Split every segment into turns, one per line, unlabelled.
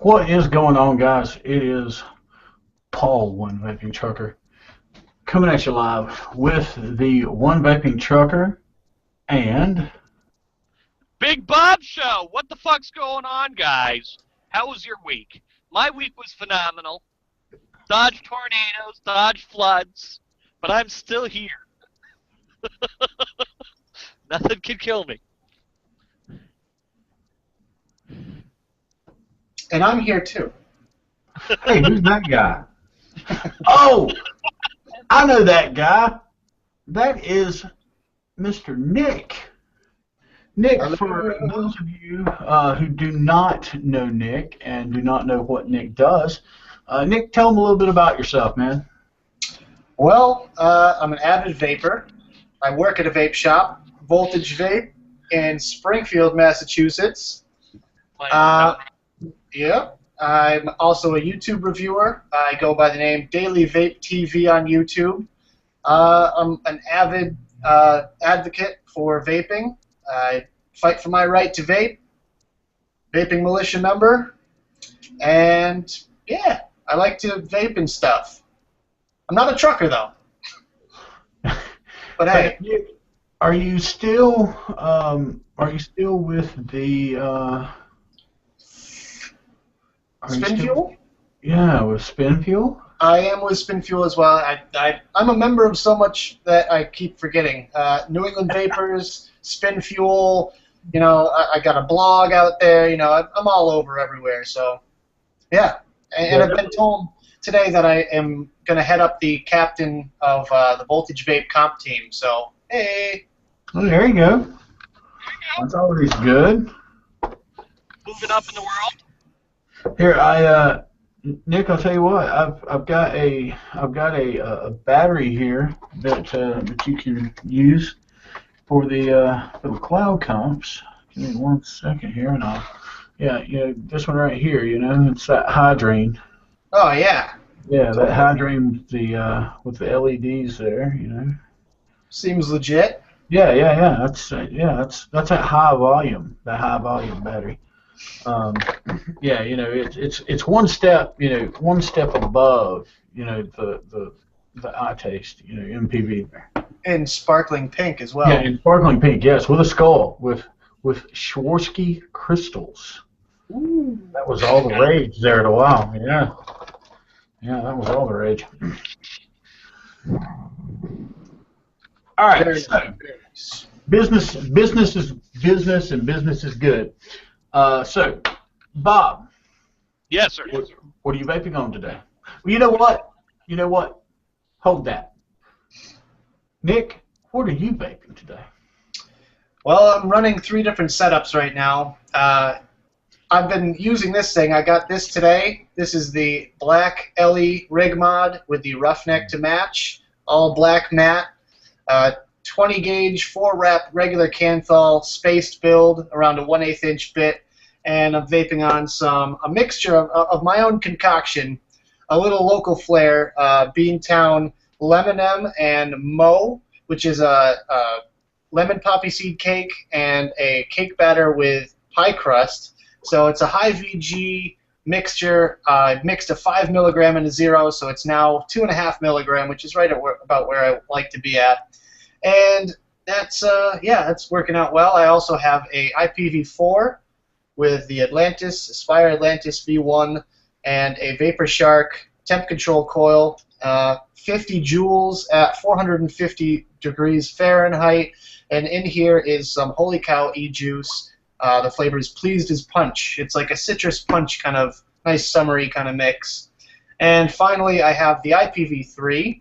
What is going on, guys? It is Paul, One Vaping Trucker, coming at you live with the One Vaping Trucker and
Big Bob Show! What the fuck's going on, guys? How was your week? My week was phenomenal. Dodge tornadoes, dodge floods, but I'm still here. Nothing can kill me.
And I'm here too.
hey, who's that guy? Oh, I know that guy. That is Mr. Nick. Nick, for those of you who do not know Nick and do not know what Nick does, Nick, tell them a little bit about yourself, man.
Well, I'm an avid vapor. I work at a vape shop, Voltage Vape, in Springfield, Massachusetts. Yep. I'm also a YouTube reviewer. I go by the name Daily Vape TV on YouTube. I'm an avid advocate for vaping. I fight for my right to vape. Vaping militia member. And, yeah, I like to vape and stuff. I'm not a trucker, though. But hey.
Are you still with the
Spin Fuel?
Yeah, with Spin Fuel?
I am with Spin Fuel as well. I'm a member of so much that I keep forgetting. New England Vapors, Spin Fuel, you know, I got a blog out there, you know, I'm all over everywhere. So, yeah. And I've been told today that I am going to head up the captain of the Voltage Vape comp team. So, hey.
Well, there you go. That's always good.
Moving up in the world.
Here, Nick, I'll tell you what. I've got a battery here that you can use for the cloud comps. Give me 1 second here, and this one right here. You know, it's that Hydrain.
Oh yeah.
Yeah, that Hydrain with the LEDs there. You know.
Seems legit.
Yeah. That's that high volume battery. Yeah, you know, it's one step above, you know, the iTaste, you know, MPV there.
And sparkling pink as well.
Yeah, and sparkling pink, yes, with a skull, with Swarovski crystals.
Ooh.
That was all the rage there at a while. Yeah, that was all the rage. All right, so business is business, and business is good. So, Bob.
Yes, sir.
What are you vaping on today? Well, you know what? Hold that. Nick, what are you vaping today?
Well, I'm running 3 different setups right now. I've been using this thing. I got this today. This is the black LE rig mod with the roughneck to match, all black matte, 20 gauge, 4-wrap regular Canthal spaced build around a 1/8 inch bit. And I'm vaping on a mixture of my own concoction, a little local flair, Beantown Lemon M and Mo, which is a lemon poppy seed cake and a cake batter with pie crust. So it's a high VG mixture. I've mixed a 5 milligram and a 0, so it's now 2.5 milligram, which is right at about where I like to be at. And that's working out well. I also have a IPv4 with the Aspire Atlantis V1 and a Vapor Shark temp control coil, 50 joules at 450 degrees Fahrenheit, and in here is some Holy Cow E-juice. The flavor is Pleased as Punch. It's like a citrus punch kind of nice summery kind of mix. And finally, I have the IPv3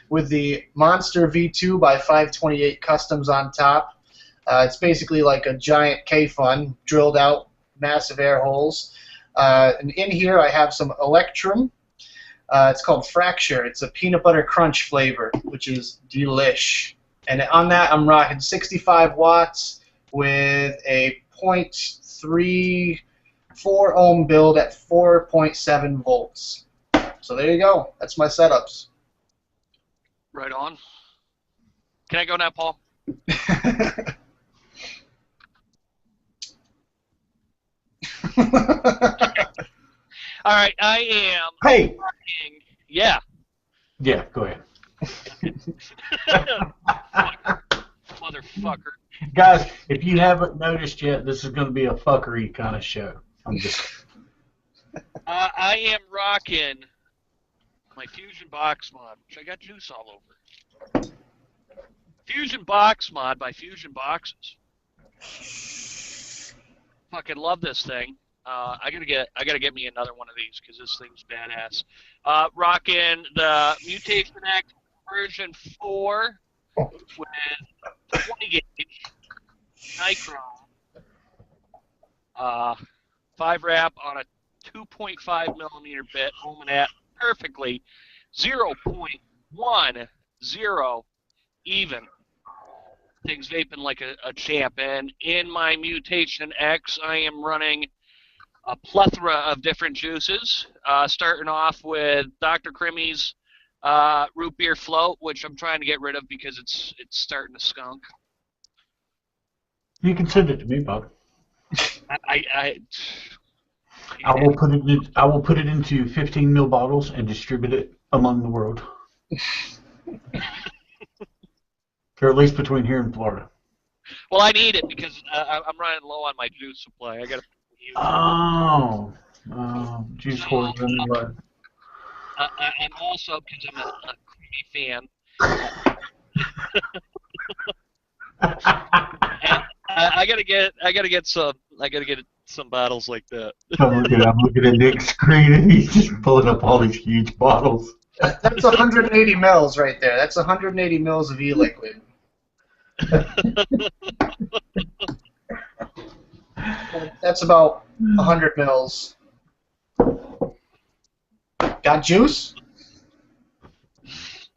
with the Monster V2 by 528 Customs on top. It's basically like a giant K-Fun, drilled out massive air holes. And in here I have some Electrum. It's called Fracture. It's a peanut butter crunch flavor, which is delish. And on that I'm rocking 65 watts with a 0.34 ohm build at 4.7 volts. So there you go. That's my setups.
Right on. Can I go now, Paul? All right, I am.
Hey.
Yeah.
Yeah, go ahead.
Motherfucker.
Guys, if you haven't noticed yet, this is going to be a fuckery kind of show.
I am rocking my Fusion Box Mod, which I got juice all over. Fusion Box Mod by Fusion Boxes. Fucking love this thing. I gotta get me another one of these because this thing's badass. Rocking the Mutation X version 4 with 20 gauge Nicron, 5 wrap on a 2.5 millimeter bit, homing at perfectly 0.10 even. Thing's vaping like a champ. And in my Mutation X, I am running a plethora of different juices, starting off with Dr. Crimmy's root beer float, which I'm trying to get rid of because it's starting to skunk.
You can send it to me, Bob.
I
will put it into 15 ml bottles and distribute it among the world. Or at least between here and Florida.
Well, I need it because I'm running low on my juice supply. I got to.
Juice horse running low.
I'm also, because I'm a Creamy fan. I gotta get some bottles like that.
I'm looking at Nick's screen and he's just pulling up all these huge bottles.
That's 180 mils right there. That's 180 mils of e-liquid. That's about 100 mils. Got juice?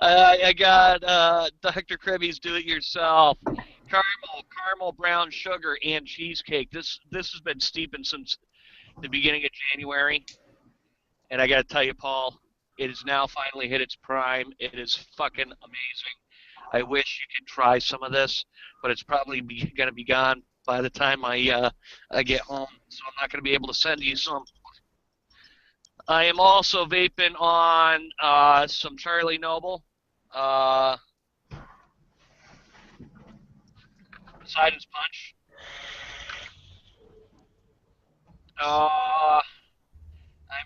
I got Dr. Crimmy's Do-It-Yourself caramel brown sugar and cheesecake. This has been steeping since the beginning of January, and I got to tell you, Paul, it has now finally hit its prime. It is fucking amazing. I wish you could try some of this, but it's probably going to be gone by the time I get home, so I'm not going to be able to send you some. I am also vaping on some Charlie Noble. Poseidon's Punch. I'm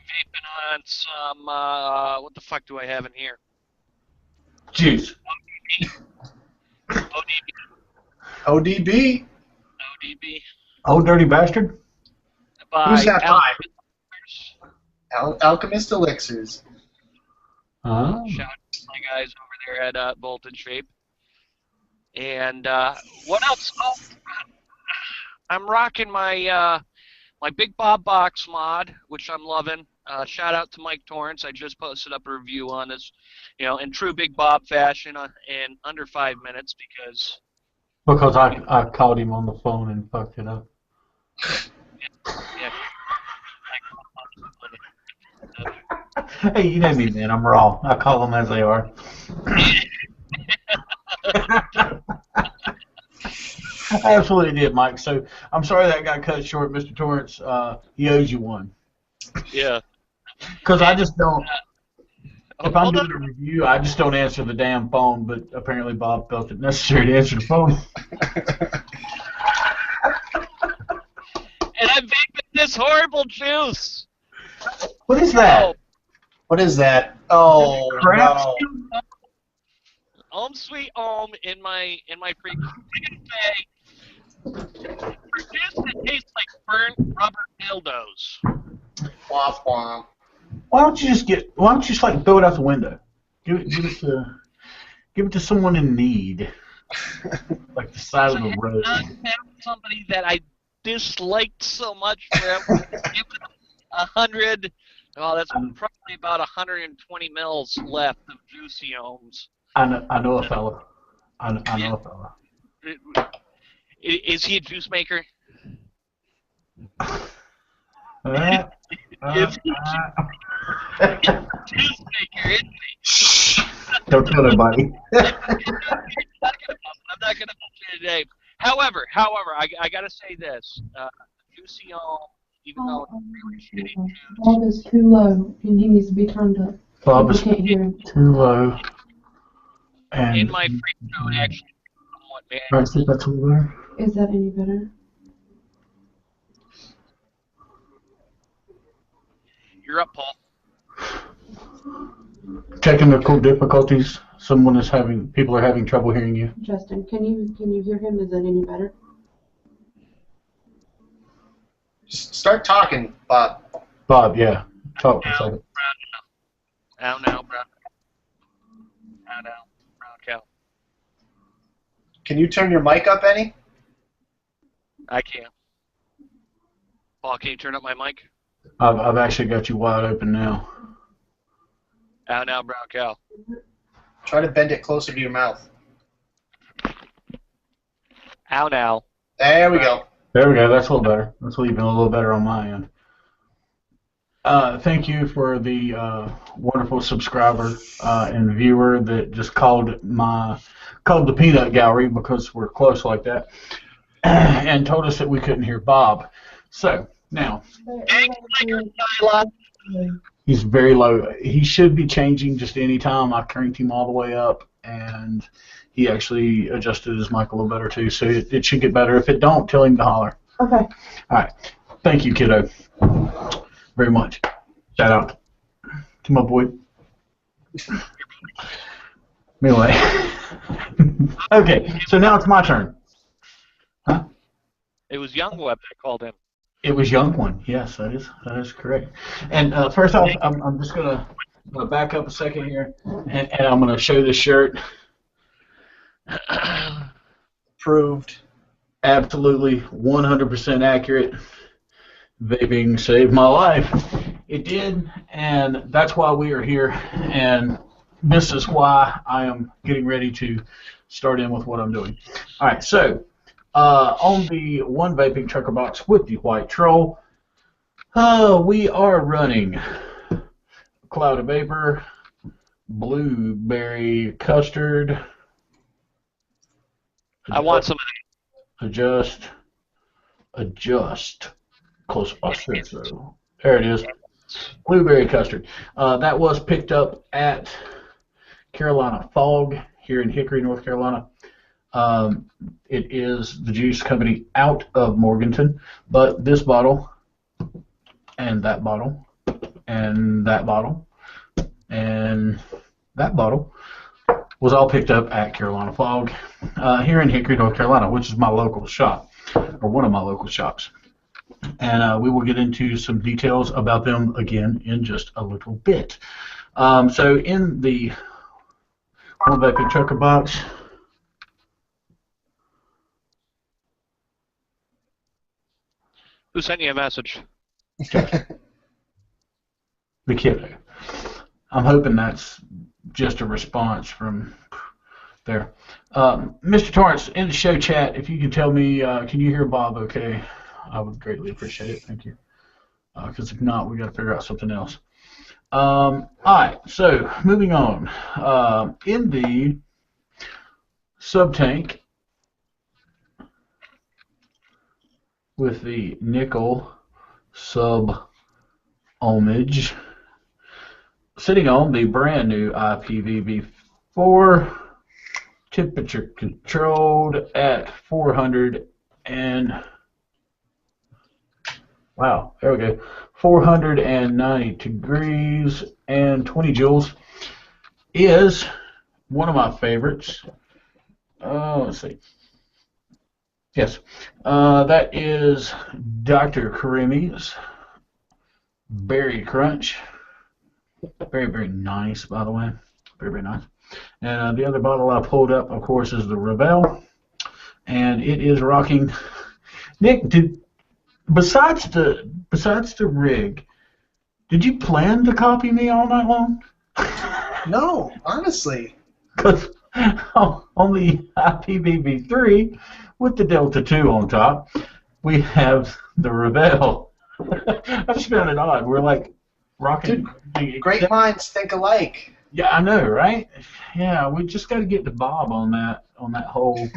vaping on some, what the fuck do I have in here?
Juice.
ODB.
ODB.
Oh, dirty bastard.
Who's that by?
Alchemist.
Alchemist Elixirs.
Oh.
Shout out to my guys over there at Bolton Shape. And what else? Oh, I'm rocking my my Big Bob Box mod, which I'm loving. Shout out to Mike Torrance. I just posted up a review on this, in true Big Bob fashion in under 5 minutes because
I called him on the phone and fucked it up.
Yeah.
Hey, you know me, man. I'm raw. I call them as they are. I absolutely did, Mike. So I'm sorry that got cut short, Mr. Torrance. He owes you one.
Yeah.
Because I just don't. If I'm doing a review, I just don't answer the damn phone. But apparently, Bob felt it necessary to answer the phone.
And I'm vaping this horrible juice.
What is that?
What is that? Oh,
crap.
no.
Om Sweet Om in my pre. I'm gonna say, juice that tastes like burnt rubber dildos.
Womp womp.
Why don't you just like throw it out the window? Give it to someone in need, like the side of the road.
I found somebody that I disliked so much for give it 100. Oh, that's probably about 120 mils left of Juicy Ohms.
I know a fella. I know a fella.
Is he a juice maker?
Juice
maker, isn't he?
Don't tell anybody.
I'm not gonna mention it today. However, I gotta say this: Juicy Ohm even though it's really shitty tunes.
Bob is too low, and he needs to be turned up.
Bob is
Can't hear him.
too low. And
In my free zone, actually, somewhat
Alright, see if that's a little better.
Is that any better?
You're up, Paul.
Technical difficulties. People are having trouble hearing you.
Justin, can you hear him? Is that any better?
Just start talking, Bob.
Bob, yeah. Talk for a second.
Ow, now, brown. Ow, now, brown cow.
Can you turn your mic up any?
I can. Paul, can you turn up my mic?
I've actually got you wide open now.
Ow, now, brown cow.
Try to bend it closer to your mouth.
Ow, now.
There we go.
There we go. That's a little better. That's even a little better on my end. Thank you for the wonderful subscriber and viewer that just called the peanut gallery, because we're close like that, and told us that we couldn't hear Bob. So now he's very low. He should be changing just any time. I cranked him all the way up, and he actually adjusted his mic a little better too. So it should get better. If it don't, tell him to holler.
Okay.
All right. Thank you, kiddo, very much. Shout out to my boy. Anyway. Okay, so now it's my turn. Huh?
It was Youngweb that called in.
It was Young One. Yes, that is correct. And first off, I'm just gonna back up a second here, and I'm gonna show this shirt.
Proved.
Absolutely 100% accurate. Vaping saved my life. It did, and that's why we are here, and this is why I am getting ready to start in with what I'm doing. All right, so on the One Vaping Trucker box with the white troll, we are running Cloud of Vapor, Blueberry Custard.
I want some.
Adjust. Close I said so. There it is. Blueberry Custard. That was picked up at Carolina Fog here in Hickory, North Carolina. It is the juice company out of Morganton, but this bottle and that bottle and that bottle and that bottle was all picked up at Carolina Fog here in Hickory, North Carolina, which is my local shop, or one of my local shops. And we will get into some details about them again in just a little bit. So in the One Vaping Trucker box,
Who sent you a message?
the kiddo. I'm hoping that's just a response from there. Mr. Torrance, in the show chat, if you can tell me, can you hear Bob okay? I would greatly appreciate it. Thank you. Because if not, we got to figure out something else. All right, so moving on. In the sub-tank with the nickel sub-ohmage, sitting on the brand new IPVB4, temperature controlled at 400 and wow, there we go, 490 degrees and 20 joules, is one of my favorites. Let's see. Yes, that is Dr. Karimi's Berry Crunch. Very, very nice, by the way. Very, very nice. And the other bottle I pulled up, of course, is the Revel, and it is rocking. Nick, besides the rig, did you plan to copy me all night long?
No, honestly.
Because on the IPVB3 with the Delta 2 on top, we have the Revel. I just found it odd. We're like rocking.
Dude, great minds think alike.
Yeah, I know, right? Yeah, we just got to get to Bob on that whole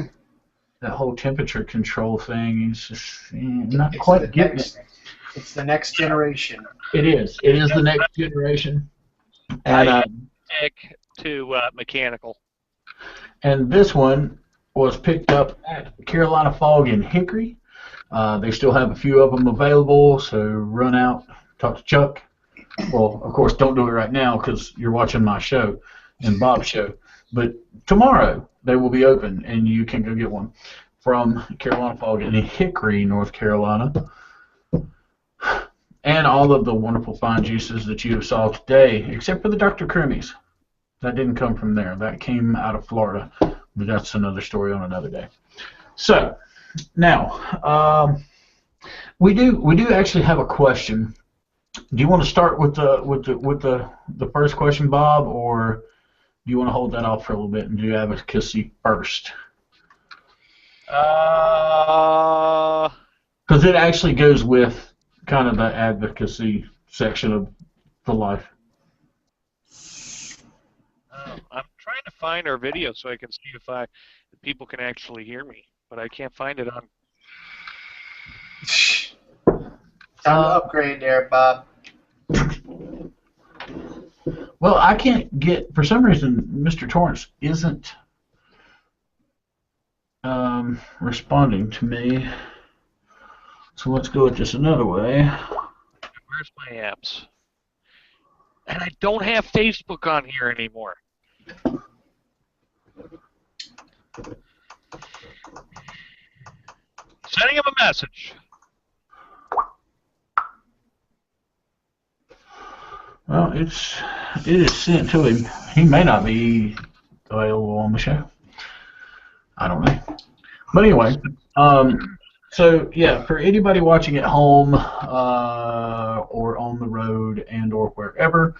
temperature control thing. He's just not quite getting it.
It's the next generation.
It is. It is the next generation. And
Stick to mechanical.
and this one was picked up at Carolina Fog in Hickory. They still have a few of them available, so run out, talk to Chuck. Well, of course, don't do it right now because you're watching my show and Bob's show. But tomorrow they will be open, and you can go get one from Carolina Fog in Hickory, North Carolina. And all of the wonderful fine juices that you saw today, except for the Dr. Crummies. That didn't come from there. That came out of Florida. But that's another story on another day. So, now, we do actually have a question. Do you want to start with the first question, Bob, or do you want to hold that off for a little bit and do advocacy first? Because it actually goes with kind of the advocacy section of the life.
I'm trying to find our video so I can see if people can actually hear me, but I can't find it on.
Time to upgrade there, Bob.
Well, I can't get, for some reason, Mr. Torrance isn't responding to me. So let's go at this another way.
Where's my apps? And I don't have Facebook on here anymore. Sending him a message.
Well, it is sent to him. He may not be available on the show. I don't know. But anyway, so yeah, for anybody watching at home or on the road and or wherever,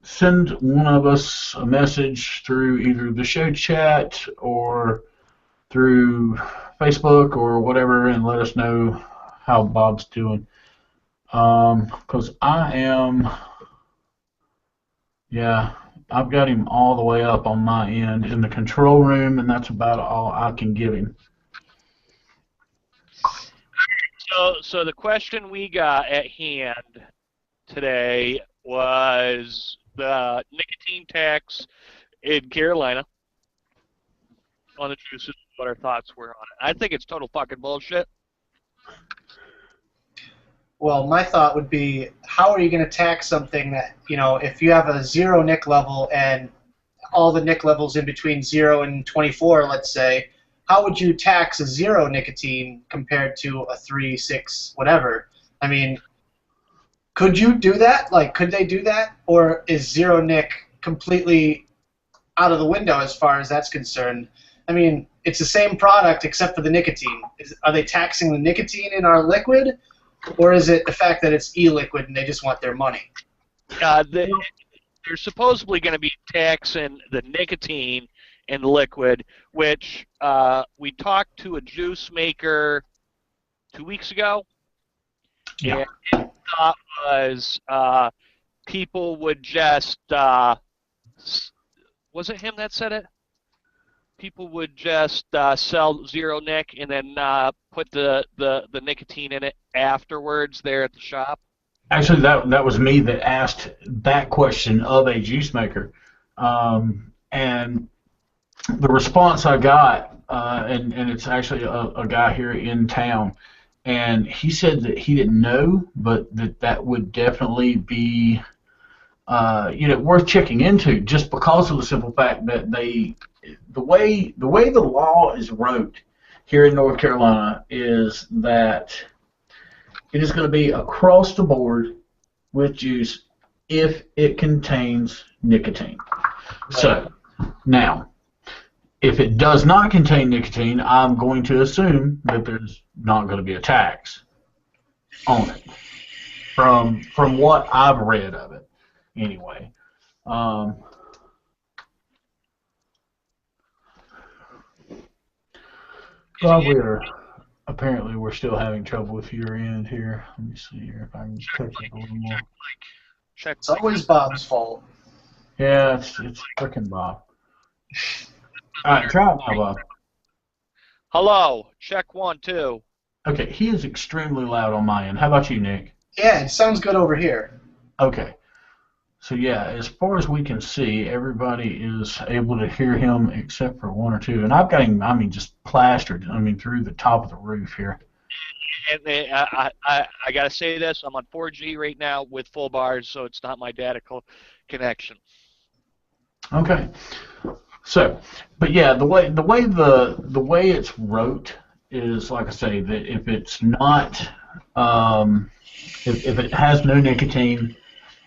send one of us a message through either the show chat or through Facebook or whatever, and let us know how Bob's doing. Because I've got him all the way up on my end in the control room, and that's about all I can give him.
So the question we got at hand today was the nicotine tax in Carolina on the juices, what our thoughts were on it. I think it's total fucking bullshit.
Well, my thought would be, how are you going to tax something that, if you have a 0 nic level and all the nic levels in between 0 and 24, let's say, how would you tax a 0 nicotine compared to a 3, 6, whatever? I mean, could you do that? Like, could they do that? Or is 0 nic completely out of the window as far as that's concerned? I mean, it's the same product except for the nicotine. Are they taxing the nicotine in our liquid? Or is it the fact that it's e-liquid and they just want their money?
They're supposedly going to be taxing the nicotine in liquid, which we talked to a juice maker 2 weeks ago.
Yeah.
And his thought was people would just, was it him that said it? People would just sell 0 nic and then put the nicotine in it afterwards there at the shop.
Actually, that was me that asked that question of a juice maker, and the response I got, and it's actually a guy here in town, and he said that he didn't know, but that would definitely be worth checking into, just because of the simple fact that the way the law is wrote here in North Carolina is that it is going to be across the board with juice if it contains nicotine. Right. So now, if it does not contain nicotine, I'm going to assume that there's not going to be a tax on it. From what I've read of it, anyway. Well, we're still having trouble with your end here. Let me see here if I can catch it a little more.
It's always Bob's fault.
Yeah, it's frickin' Bob. All right, try it now, Bob.
Hello, check 1, 2.
Okay, he is extremely loud on my end. How about you, Nick?
Yeah, it sounds good over here.
Okay. So yeah, as far as we can see, everybody is able to hear him except for one or two. And I've got him, I mean, just plastered, I mean, through the top of the roof here.
And I gotta say this: I'm on 4G right now with full bars, so it's not my data connection.
Okay. So, but yeah, the way it's wrote is, like I say, that if it's not, if it has no nicotine,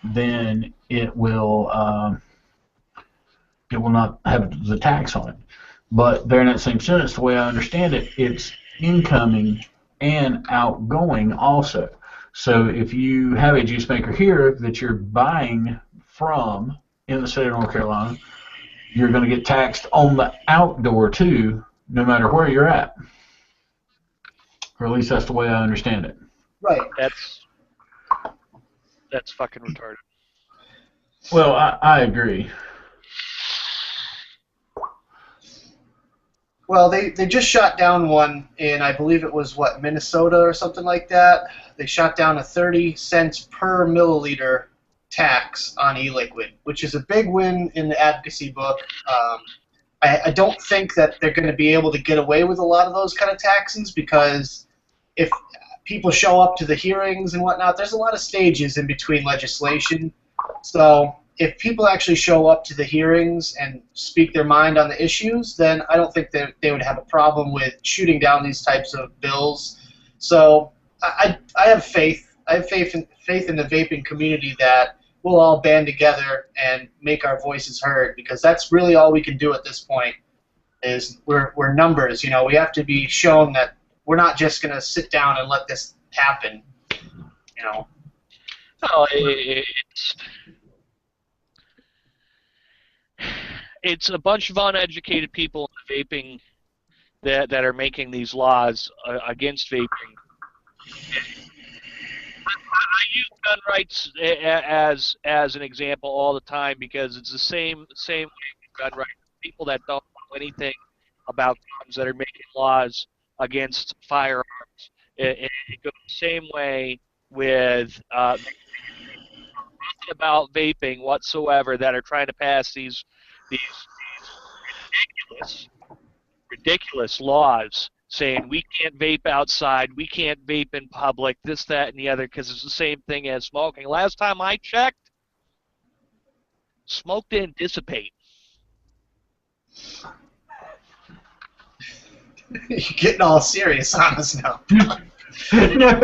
then it will not have the tax on it. But there in that same sentence, the way I understand it, it's incoming and outgoing also. So if you have a juice maker here that you're buying from in the state of North Carolina, you're going to get taxed on the outdoor too, no matter where you're at. Or at least that's the way I understand it.
Right.
That's fucking retarded.
Well, I agree.
Well, they just shot down one in, I believe it was, what, Minnesota or something like that? They shot down a 30 cents per milliliter tax on e-liquid, which is a big win in the advocacy book. I don't think that they're going to be able to get away with a lot of those kind of taxes, because if people show up to the hearings and whatnot, there's a lot of stages in between legislation. So if people actually show up to the hearings and speak their mind on the issues, then I don't think that they would have a problem with shooting down these types of bills. So I have faith. I have faith in the vaping community that we'll all band together and make our voices heard, because that's really all we can do at this point. Is we're numbers. You know, we have to be shown that we're not just going to sit down and let this happen. You know.
Oh, it's a bunch of uneducated people in the vaping that are making these laws against vaping. I use gun rights as an example all the time, because it's the same way with gun rights. People that don't know anything about guns that are making laws against firearms. It goes the same way with nothing about vaping whatsoever, that are trying to pass these ridiculous laws saying we can't vape outside, we can't vape in public, this, that, and the other, because it's the same thing as smoking. Last time I checked, smoke didn't dissipate.
You're getting all serious on us now.
No,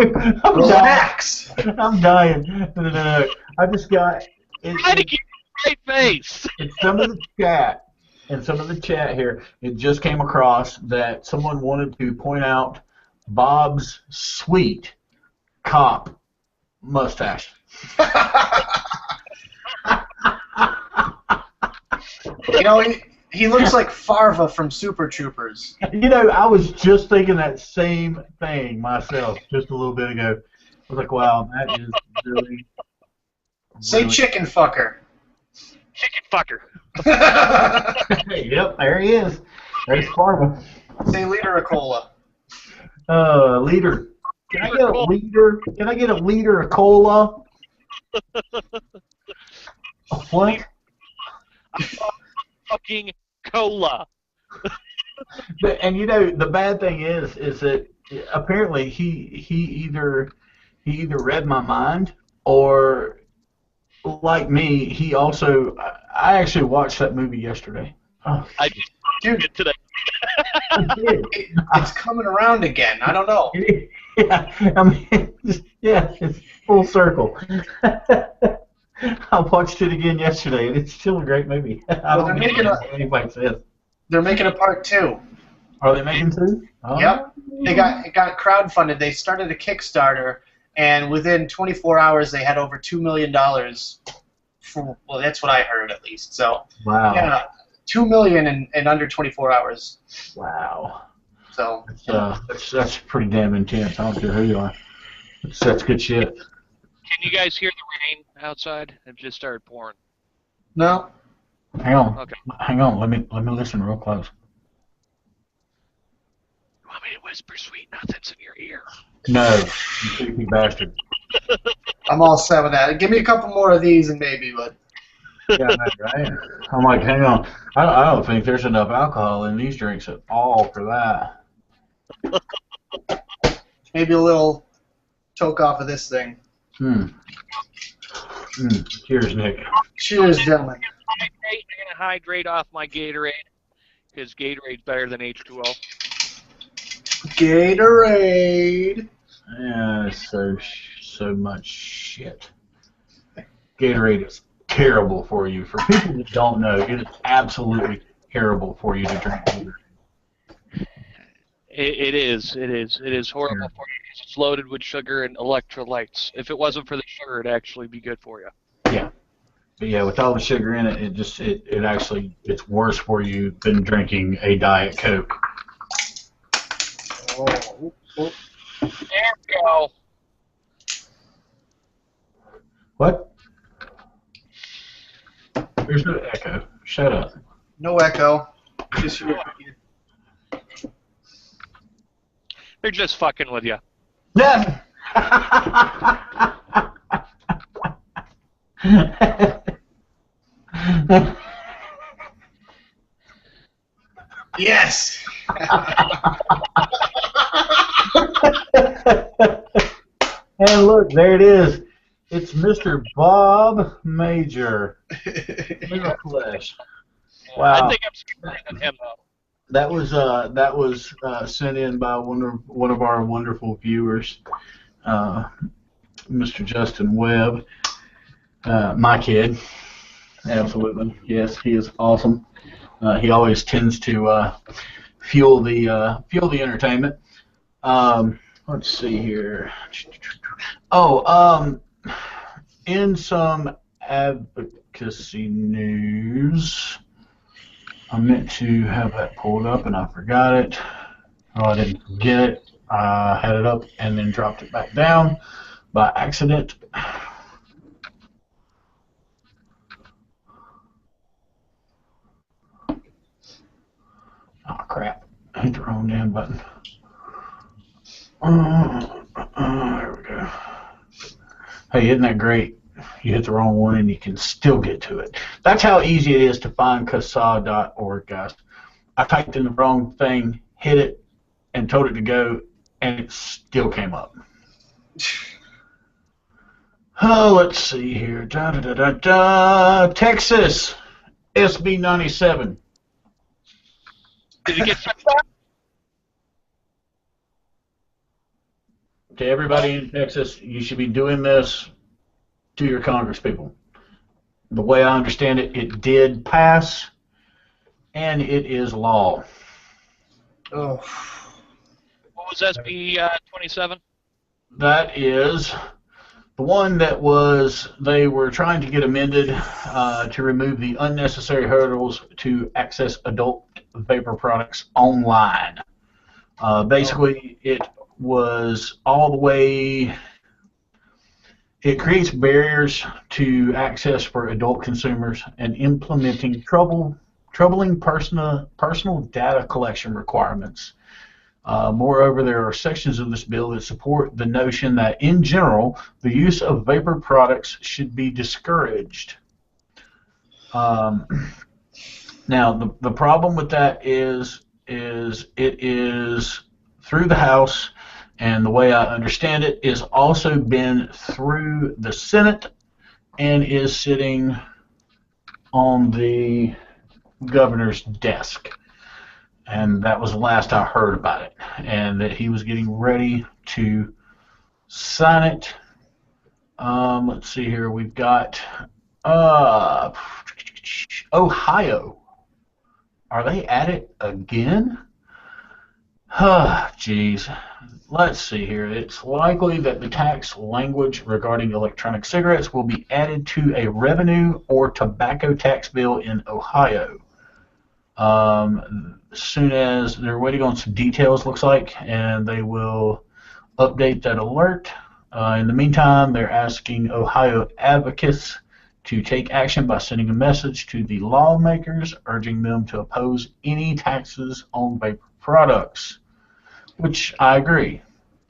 Relax.
I'm dying. No. I just got.
Try to keep a straight face.
In some of the chat here, it just came across that someone wanted to point out Bob's sweet cop mustache.
You know, he looks like Farva from Super Troopers.
You know, I was just thinking that same thing myself just a little bit ago. I was like, wow, that is really...
Say chicken fucker.
Chicken fucker.
Yep, there he is. There's Farva.
Say liter of cola.
Liter. Can I get a liter? Can I get a liter of cola? A what?
Fucking cola.
And you know, the bad thing is that apparently he either read my mind, or like me, he also. I actually watched that movie yesterday. Oh,
I just did it today.
It's coming around again. I don't know.
Yeah, I mean, it's full circle. I watched it again yesterday, and it's still a great movie.
Well, they're making a part 2.
Are they making 2? Oh.
Yep. It got crowdfunded. They started a Kickstarter, and within 24 hours, they had over $2 million. Well, that's what I heard, at least. So,
wow.
Yeah, $2 million in under 24 hours.
Wow.
So
that's pretty damn intense. I don't care who you are. That's good shit.
Can you guys hear the rain outside? It just started pouring.
No.
Hang on.
Okay.
Hang on. Let me listen real close.
You want me to whisper sweet nothings in your ear?
No, you creepy bastard.
I'm all set with that. Give me a couple more of these and maybe, but
Yeah, I know, right? I'm like, hang on. I don't think there's enough alcohol in these drinks at all for that.
maybe a little toke off of this thing.
Cheers, Nick.
Cheers, gentlemen.
I'm gonna hydrate off my Gatorade, because Gatorade's better than H2O.
Gatorade.
Yeah, so much shit. Gatorade is terrible for you. For people that don't know, it is absolutely terrible for you to drink Gatorade.
It is horrible for you because it's loaded with sugar and electrolytes. If it wasn't for the sugar, it'd actually be good for you.
Yeah. But yeah, with all the sugar in it, it's worse for you than drinking a Diet Coke.
Oh.
There we go.
What? There's no echo. Shut up.
No echo. Just you.
They're just fucking with you.
Yeah.
Yes.
And look, there it is. It's Mr. Bob Major in the flesh. Wow.
I think I'm scarier than him, though.
That was sent in by one of our wonderful viewers, Mr. Justin Webb, my kid. Absolutely, yes, he is awesome. He always tends to fuel the entertainment. Let's see here. Oh, in some advocacy news. I meant to have that pulled up and I forgot it. Oh, I didn't forget it. I had it up and then dropped it back down by accident. Oh, crap. I hit the wrong damn button. There we go. Hey, isn't that great? You hit the wrong one and you can still get to it. That's how easy it is to find CASA.org, guys. I typed in the wrong thing, hit it, and told it to go, and it still came up. Oh, let's see here. Texas, SB 97.
Did it get shut down?
To everybody in Texas, you should be doing this to your congresspeople. The way I understand it, it did pass, and it is law.
Oh.
What was SB 27?
That is the one that they were trying to get amended to remove the unnecessary hurdles to access adult vapor products online. Basically, it was all the way. It creates barriers to access for adult consumers and implementing troubling personal data collection requirements. Moreover, there are sections of this bill that support the notion that, in general, the use of vapor products should be discouraged. Now, the problem with that is it is through the House, and the way I understand it is also been through the Senate and is sitting on the governor's desk. And that was the last I heard about it, and that he was getting ready to sign it. Let's see here. We've got Ohio. Are they at it again? Geez. Let's see here. It's likely that the tax language regarding electronic cigarettes will be added to a revenue or tobacco tax bill in Ohio. As soon as they're waiting on some details, looks like, and they will update that alert. In the meantime, they're asking Ohio advocates to take action by sending a message to the lawmakers, urging them to oppose any taxes on vapor products. which I agree.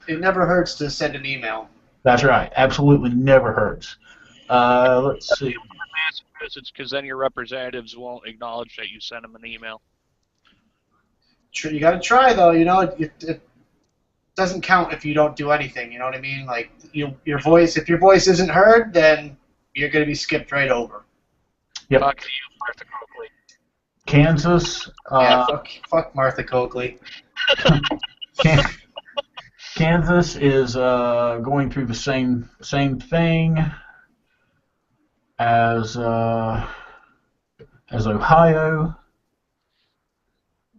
It never hurts to send an email.
That's right. Absolutely never hurts. Let's see.
Massachusetts, because then your representatives won't acknowledge that you sent them an email.
You got to try, though. You know, it doesn't count if you don't do anything. You know what I mean? Like your voice. If your voice isn't heard, then you're going to be skipped right over.
Yep.
Fuck you, Martha Coakley.
Kansas.
Yeah, fuck Martha Coakley.
Kansas is going through the same thing as Ohio.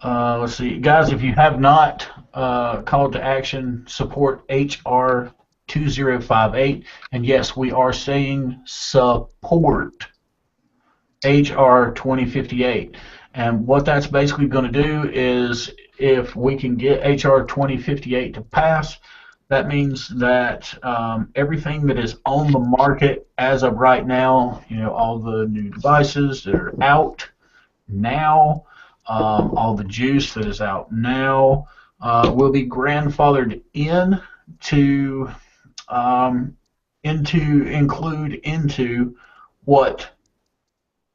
Let's see, guys. If you have not called to action, support HR 2058, and yes, we are saying support HR 2058. And what that's basically going to do is, if we can get HR 2058 to pass, that means that everything that is on the market as of right now, you know, all the new devices that are out now, all the juice that is out now, will be grandfathered in to include into what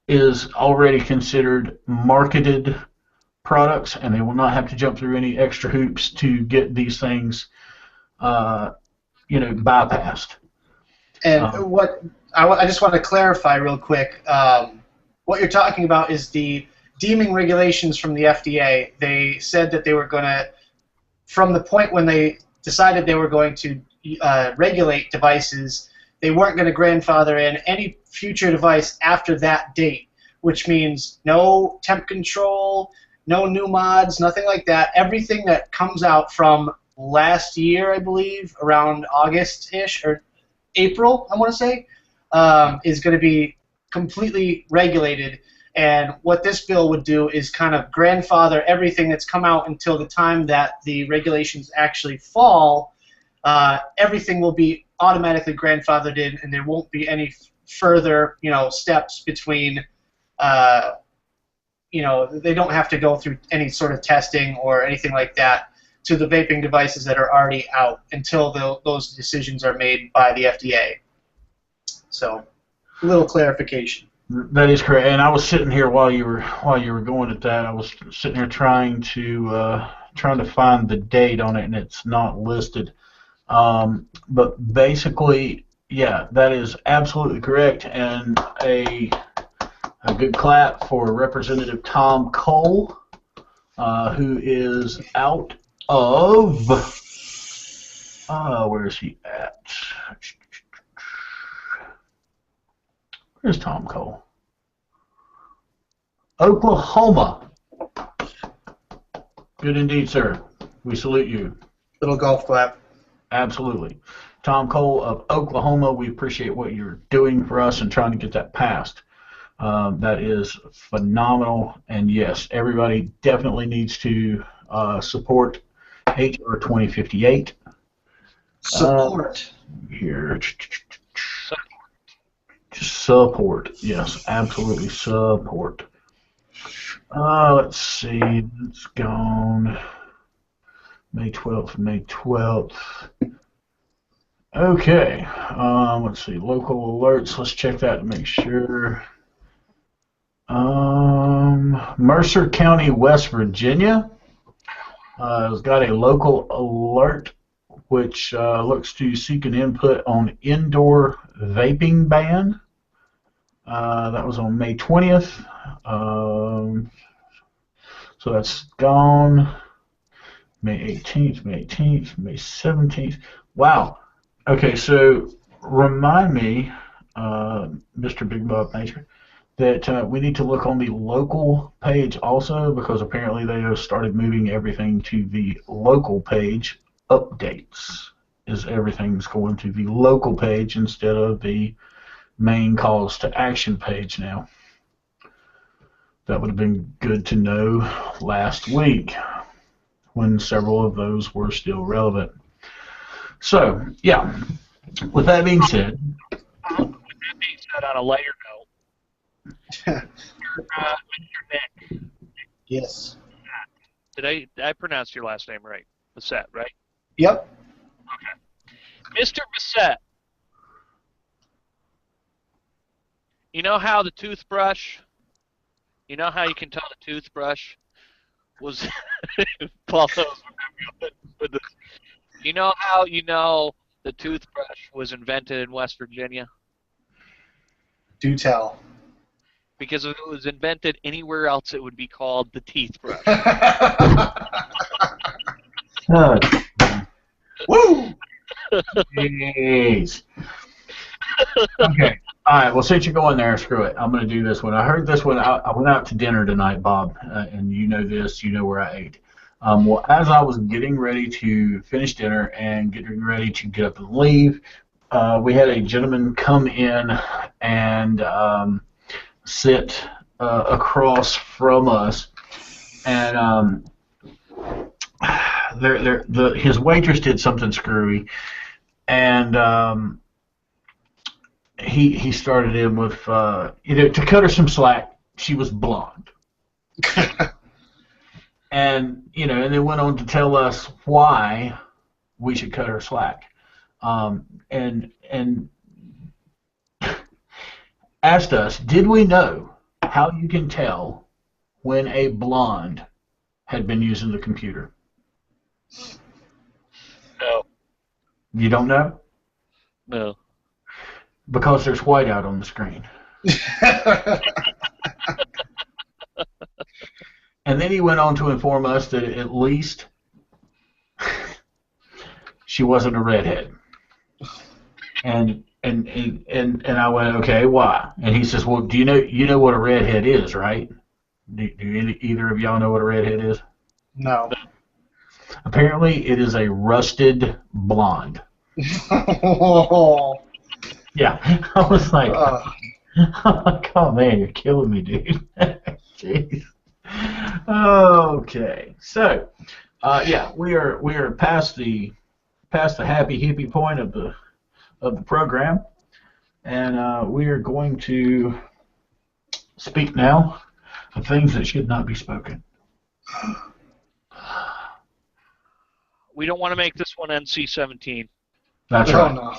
is already considered marketed products, and they will not have to jump through any extra hoops to get these things, bypassed.
And I just want to clarify real quick. What you're talking about is the deeming regulations from the FDA. They said that they were going to, from the point when they decided they were going to regulate devices, they weren't going to grandfather in any future device after that date, which means no temp control, no new mods, nothing like that. Everything that comes out from last year, I believe, around August-ish, or April, I want to say, is going to be completely regulated. And what this bill would do is kind of grandfather everything that's come out until the time that the regulations actually fall. Everything will be automatically grandfathered in, and there won't be any further, steps between. They don't have to go through any sort of testing or anything like that to the vaping devices that are already out until those decisions are made by the FDA. So, a little clarification.
That is correct. And I was sitting here while you were going at that. I was sitting here trying to find the date on it, and it's not listed. But basically, yeah, that is absolutely correct. And a good clap for Representative Tom Cole, who is out of, where is he at? Where's Tom Cole? Oklahoma. Good indeed, sir. We salute you.
Little golf clap.
Absolutely. Tom Cole of Oklahoma, we appreciate what you're doing for us and trying to get that passed. That is phenomenal. And yes, everybody definitely needs to support HR 2058.
Support.
Here. Support. Yes, absolutely support. Let's see. It's gone. May 12th. Okay. Let's see. Local alerts. Let's check that to make sure. Mercer County, West Virginia has got a local alert which looks to seek an input on indoor vaping ban. That was on May 20th. So that's gone. May 18th, May 17th. Wow. Okay, so remind me, Mr. Big Bob Nature, that we need to look on the local page also, because apparently they have started moving everything to the local page. Updates is everything's going to the local page instead of the main calls to action page now. That would have been good to know last week when several of those were still relevant. So, yeah, with that being said.
On a lighter note, Mr. Nick.
Yes.
Did I pronounce your last name right? Bessette, right?
Yep.
Mr. Bessette, you know how the toothbrush, you know how you can tell the toothbrush was, Paul knows with this. You know how you know the toothbrush was invented in West Virginia?
Do tell.
Because if it was invented anywhere else, it would be called the teeth brush.
Woo!
Jeez. Okay. All right. Well, since you're going there, screw it. I'm going to do this one. I heard this one. I went out to dinner tonight, Bob, and you know this. You know where I ate. Well, as I was getting ready to finish dinner and getting ready to get up and leave, we had a gentleman come in and sit across from us, and his waitress did something screwy, and he started in with to cut her some slack. She was blonde, and and then went on to tell us why we should cut her slack, and asked us, did we know how you can tell when a blonde had been using the computer?
No.
You don't know?
No.
Because there's white out on the screen. And then he went on to inform us that at least she wasn't a redhead. And I went, okay, why? And he says, well, do you know what a redhead is, right? Do either of y'all know what a redhead is?
No.
Apparently, it is a rusted blonde. Yeah, I was like, oh man, you're killing me, dude. Jeez. Okay, so yeah, we are past the happy hippie point of the program, and we are going to speak now of things that should not be spoken.
We don't want to make this one NC-17.
That's right.
No.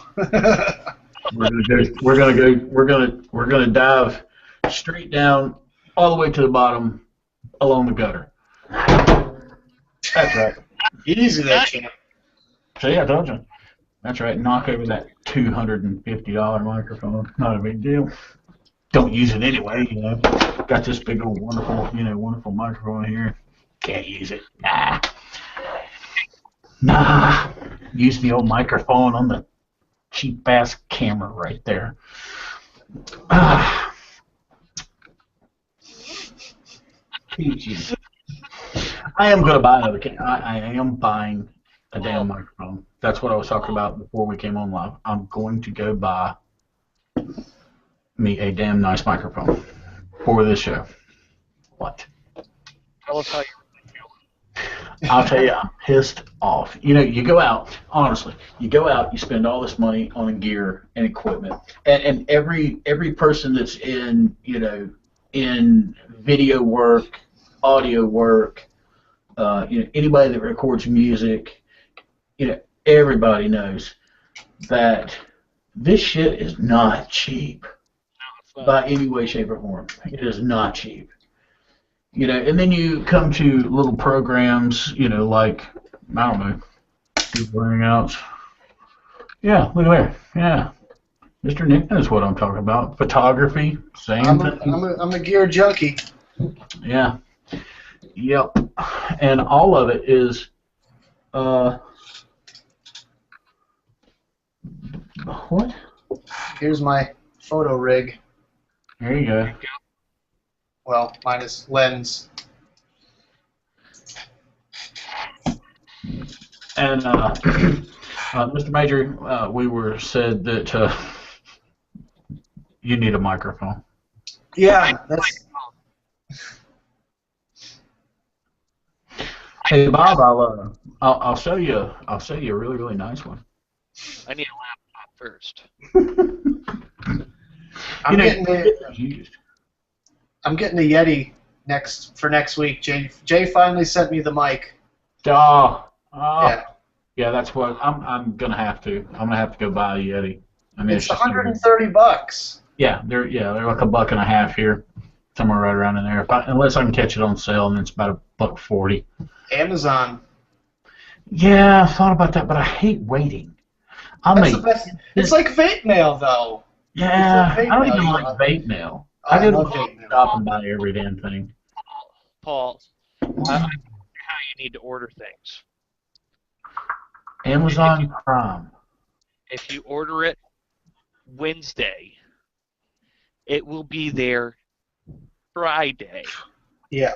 We're gonna dive straight down all the way to the bottom along the gutter. That's right.
Easy there, champ.
See, I told you. That's right. Knock over that $250 microphone. Not a big deal. Don't use it anyway. Got this big old wonderful microphone here. Can't use it. Nah. Use the old microphone on the cheap ass camera right there. Peachy. I am going to buy another camera. I am buying a damn microphone. That's what I was talking about before we came on live. I'm going to go buy me a damn nice microphone for this show. What?
Tell us how you
I'll tell you, I'm pissed off. You go out, honestly, you spend all this money on gear and equipment, and every person that's in video work, audio work, anybody that records music, everybody knows that this shit is not cheap by any way, shape, or form. It is not cheap. And then you come to little programs, like, I don't know, Google Hangouts. Yeah, look at there. Yeah. Mr. Nick knows what I'm talking about. Photography, same thing.
I'm a gear junkie.
Yeah. Yep. And all of it is, what?
Here's my photo rig.
There you go.
Well, minus lens.
And Mr. Major, we were said that you need a microphone.
Yeah, that's.
Hey Bob, I'll show you a really, really nice one.
I need a laptop first.
I'm getting a Yeti for next week. Jay finally sent me the mic.
Oh, Yeah, that's what I'm gonna have to. I'm gonna have to go buy a Yeti. I mean,
It's
just
$130.
they're like $1.50 here, somewhere right around in there. Unless I can catch it on sale, and it's about $1.40.
Amazon.
Yeah, I thought about that, but I hate waiting.
That's the best. It's like vape mail, though.
Yeah,
It's like vape
I don't
mail,
even
you
like
know.
vape mail.
I
I go
love
to
vape mail.
shop and buy every damn thing.
Paul, I know how you need to order things.
Amazon Prime.
If you order it Wednesday, it will be there Friday.
Yeah.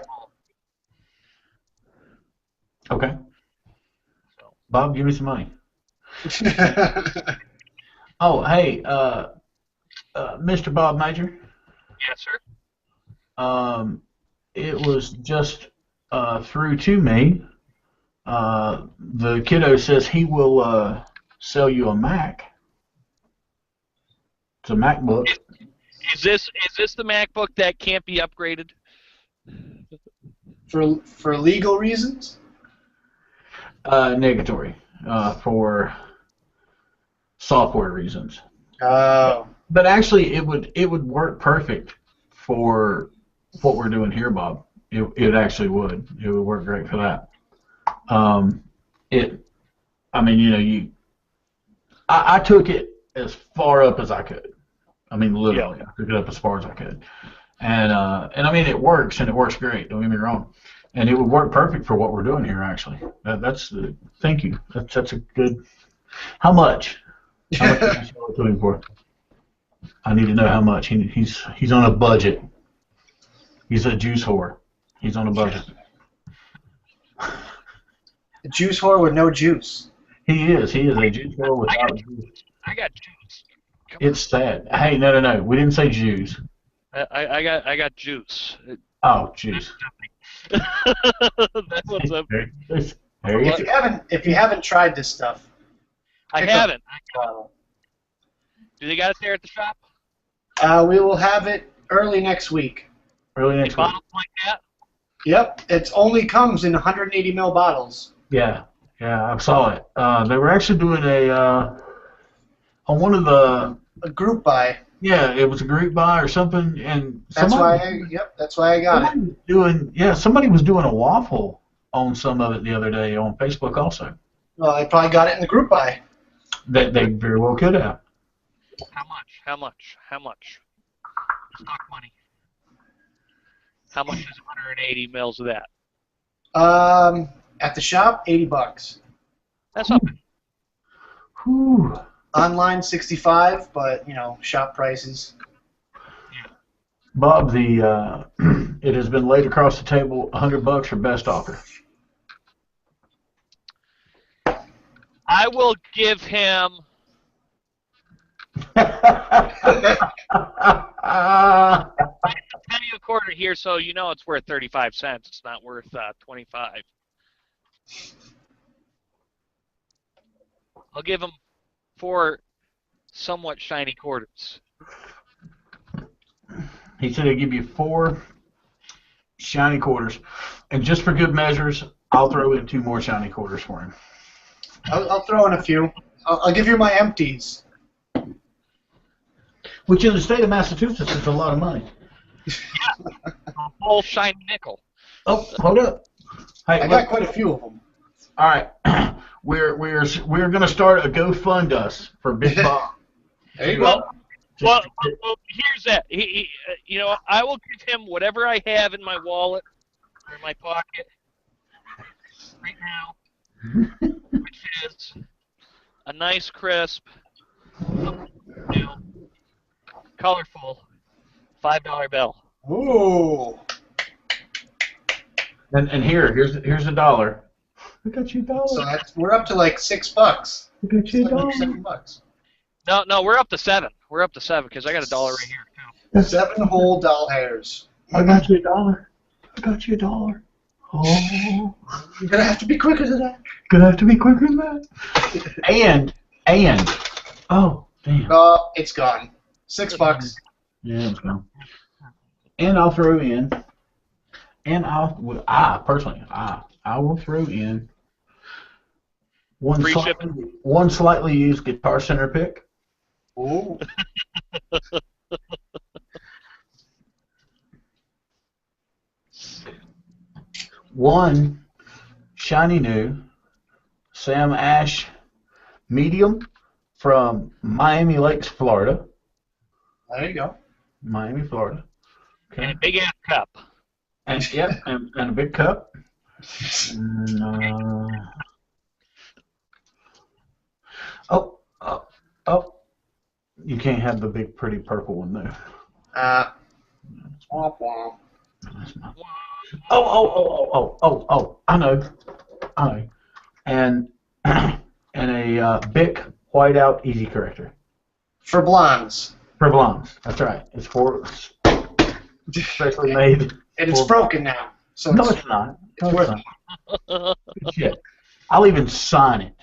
Okay. Bob, give me some money. Oh, hey, Mr. Bob Major.
Yes, sir.
It was just through to me. The kiddo says he will sell you a Mac. It's a MacBook.
Is this the MacBook that can't be upgraded?
For legal reasons?
Negatory. For software reasons.
Oh.
But actually, it would work perfect for what we're doing here, Bob. It actually would. It would work great for that. I mean, you know, I took it as far up as I could. I mean, literally, I took it up as far as I could. And I mean, it works, and it works great. Don't get me wrong. And it would work perfect for what we're doing here, actually. Thank you. That's a good. How much? How much did you sell it to him for? I need to know how much. He's on a budget. He's a juice whore. He's on a budget.
A juice whore with no juice.
He is a juice whore without juice.
I got juice.
It's sad. Hey, no. We didn't say Jews.
I got juice.
Oh, juice.
That's what's up.
If you haven't tried this stuff,
I haven't. Do they got it there at the shop?
We will have it early next week.
Early next week.
Bottles like that?
Yep. It only comes in 180 ml bottles.
Yeah, I saw it. They were actually doing on one of the.
A group buy.
Yeah, it was a group buy or something, and
that's why I got it.
Somebody was doing a waffle on some of it the other day on Facebook also.
Well, I probably got it in the group buy.
That they very well could have.
How much? Stock money. How much is 180 mils of that?
At the shop, $80.
That's not bad.
Whew.
Online, $65, but shop prices.
Yeah.
Bob, it has been laid across the table, $100 for best offer.
I will give him.
$1
penny a quarter here, so you know it's worth 35 cents. It's not worth 25. I'll give him 4 somewhat shiny quarters.
He said he'll give you 4 shiny quarters, and just for good measures, I'll throw in 2 more shiny quarters for him.
I'll throw in a few. I'll give you my empties.
Which in the state of Massachusetts is a lot of money.
Yeah, a whole shiny nickel.
Oh, hold up. Hey,
I got quite a few of them.
All right, we're going to start a GoFund us for Big Bob.
There you go.
Well, here's that. I will give him whatever I have in my wallet or in my pocket right now, which is a nice, crisp, colorful $5 bill.
Ooh.
And here's $1. I got you $1.
So we're up to like $6. I
got you
$7.
No, we're up to 7. We're up to 7 because I got $1 right here too.
7 whole doll hairs.
I got you $1. I got you $1. Oh.
You're gonna have to be quicker than that.
Gonna have to be quicker than that. and oh damn.
It's gone. $6.
Yeah, it's gone. And I'll throw in. And I will throw in One
Free
one slightly used Guitar Center pick.
Ooh.
One shiny new Sam Ash medium from Miami Lakes, Florida.
There you go.
Miami, Florida. Okay.
And a big ass cup.
And yep, and a big cup. And, oh, you can't have the big pretty purple one though.
Womp womp.
Oh, I know. And a Bic whiteout easy corrector.
For blondes.
For blondes. That's right. It's for specially made.
And it's broken now. So
No, it's not.
It's worth it.
Good shit. I'll even sign it.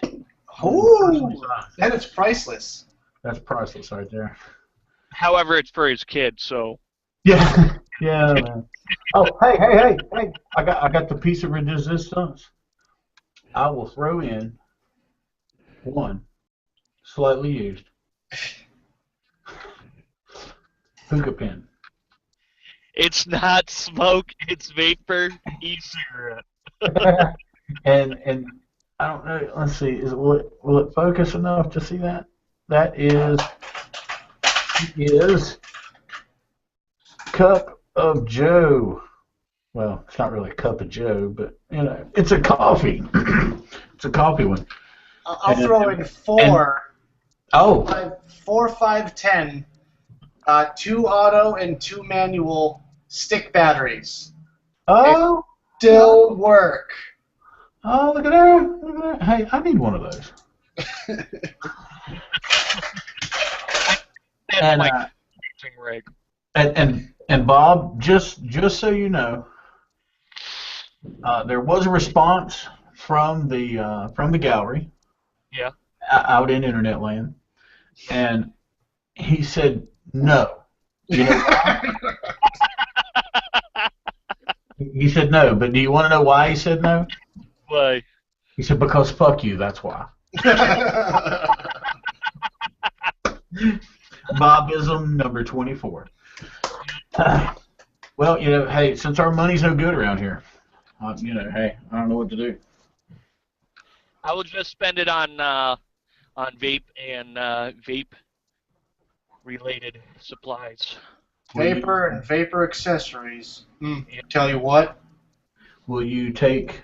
Ooh, and it's priceless.
That's priceless right there.
However, it's for his kid, so.
Yeah, yeah. Man. Oh, hey! I got the piece of resistance. I will throw in one slightly used hookah pin.
It's not smoke, it's vapor e-cigarette.
and I don't know. Let's see. Will it focus enough to see that? That is Cup of Joe. Well, it's not really a Cup of Joe, but you know, it's a coffee. It's a coffee one.
I'll throw in four.
Oh.
4, 5, 10. 2 auto and 2 manual stick batteries.
Oh.
They still work.
Oh, look at that. Look at that. Hey, I need one of those.
That's my rig.
And Bob, just so you know, there was a response from the gallery.
Yeah.
Out in internet land, and he said no. You know why? He said no, but do you want to know why he said no?
Why?
He said because fuck you. That's why. Bobism number 24. Well, you know, hey, since our money's no good around here, you know, hey, I don't know what to do.
I will just spend it on vape and vape-related supplies.
Vapor and vapor accessories. Tell you what.
Will you take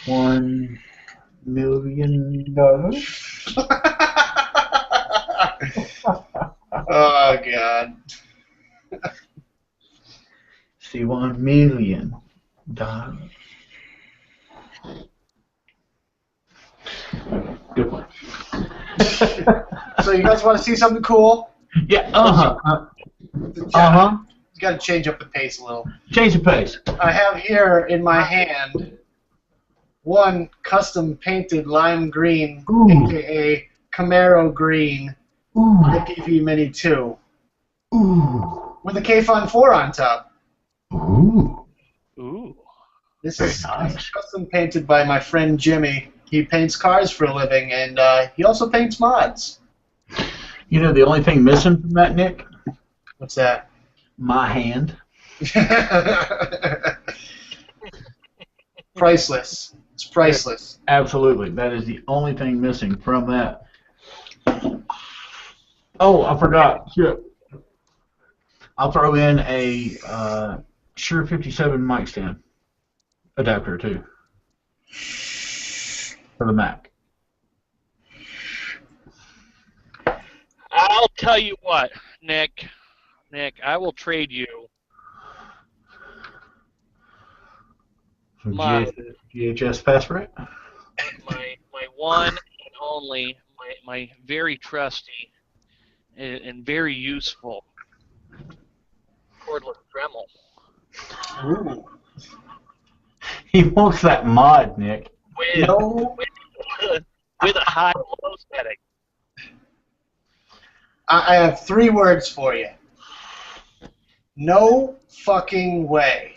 $1 million?
Oh, God.
See, $1 million. Good one.
So you guys want to see something cool?
Yeah.
You got to change up the pace a little.
Change the pace.
I have here in my hand one custom painted lime green, aka Camaro green, IPV Mini 2, with a K-Fun 4 on top.
Ooh.
This
Very
is
nice.
custom painted by my friend Jimmy. He paints cars for a living, and he also paints mods.
You know the only thing missing from that, Nick?
What's that?
My hand.
Priceless. It's priceless.
Absolutely. That is the only thing missing from that. Oh, I forgot. Shit. I'll throw in a Shure 57 mic stand adapter too for the Mac.
I'll tell you what, Nick, I will trade you my
GHS password.
my one and only, my very trusty and very useful cordless Dremel.
Ooh.
He wants that mod, Nick.
With a high low setting.
I have 3 words for you. No fucking way.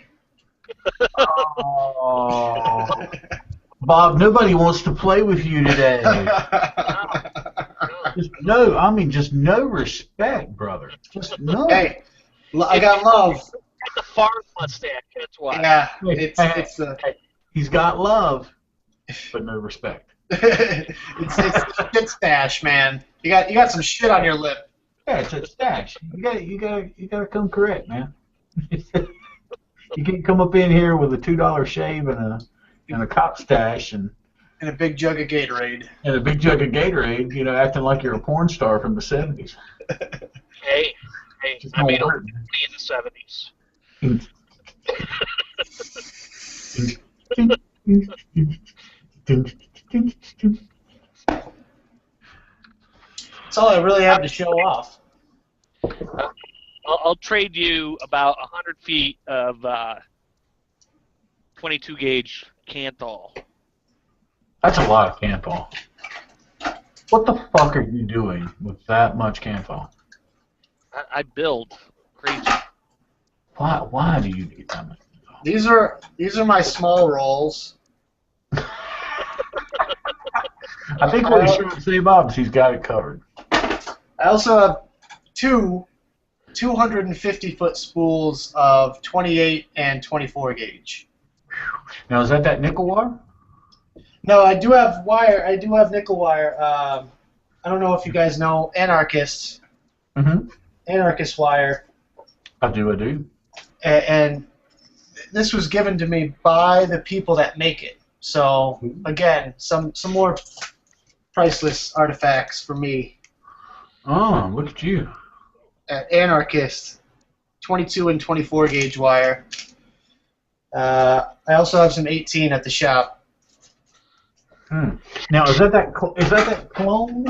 Oh. Bob, nobody wants to play with you today. Just no respect, brother. Just no.
Hey, I got love.
The farm mustache, that's why.
Yeah, it's
He's got love, but no respect.
it's a shit stash, man. You got some shit on your lip.
Yeah, it's a stash. You gotta come correct, man. You can't come up in here with a $2 shave and a cop stash and
a big jug of Gatorade.
And a big jug of Gatorade, acting like you're a porn star from the 70s.
Hey, I made old money in the 70s.
That's all I really have to show off.
I'll trade you about 100 feet of 22 gauge Canthal.
That's a lot of Canthal. What the fuck are you doing with that much Canthal?
I build crazy.
Why do you need that much?
These are my small rolls.
I think what he's trying to say, Bob, is he's got it covered.
I also have two 250-foot spools of 28 and 24 gauge.
Now, is that nickel wire?
No, I do have wire. I do have nickel wire. I don't know if you guys know Anarchist.
Mm-hmm.
Anarchist wire.
I do.
And this was given to me by the people that make it. So again, some more priceless artifacts for me.
Oh, look at you.
Anarchist, 22 and 24 gauge wire. I also have some 18 at the shop.
Now, is that clone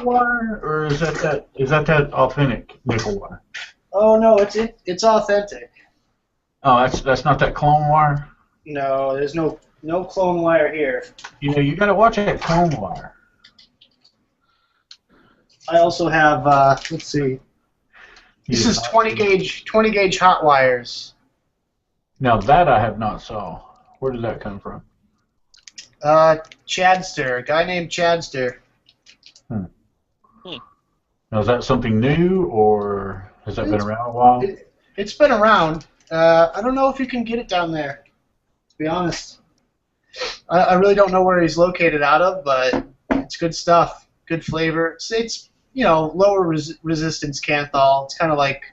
wire, or is that authentic nickel wire?
Oh no, it's authentic.
Oh, that's not that clone wire.
No, there's no clone wire here.
You got to watch that clone wire.
I also have let's see. This is 20 gauge hot wires.
Now that I have not saw. Where did that come from?
Chadster, a guy named Chadster.
Now, is that something new, or has that been around a while?
It's been around. I don't know if you can get it down there, to be honest. I really don't know where he's located out of, but it's good stuff. Good flavor. It's lower resistance Canthal. It's kind of like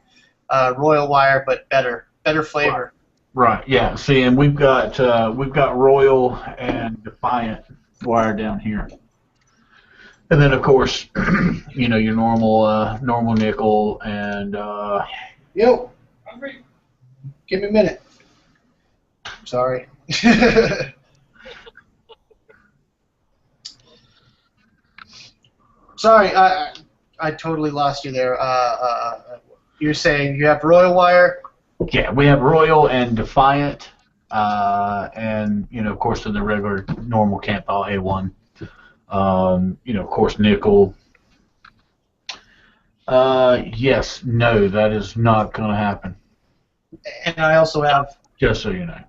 Royal wire, but better flavor.
Right. Yeah. See, and we've got Royal and Defiant wire down here, and then of course, your normal nickel and.
Yo, give me a minute. Sorry. Sorry, I totally lost you there. You're saying you have Royal wire?
Yeah, we have Royal and Defiant, and of course the regular normal Canthal A1. Of course nickel. Yes, no, that is not going to happen.
And I also have.
Just so you know.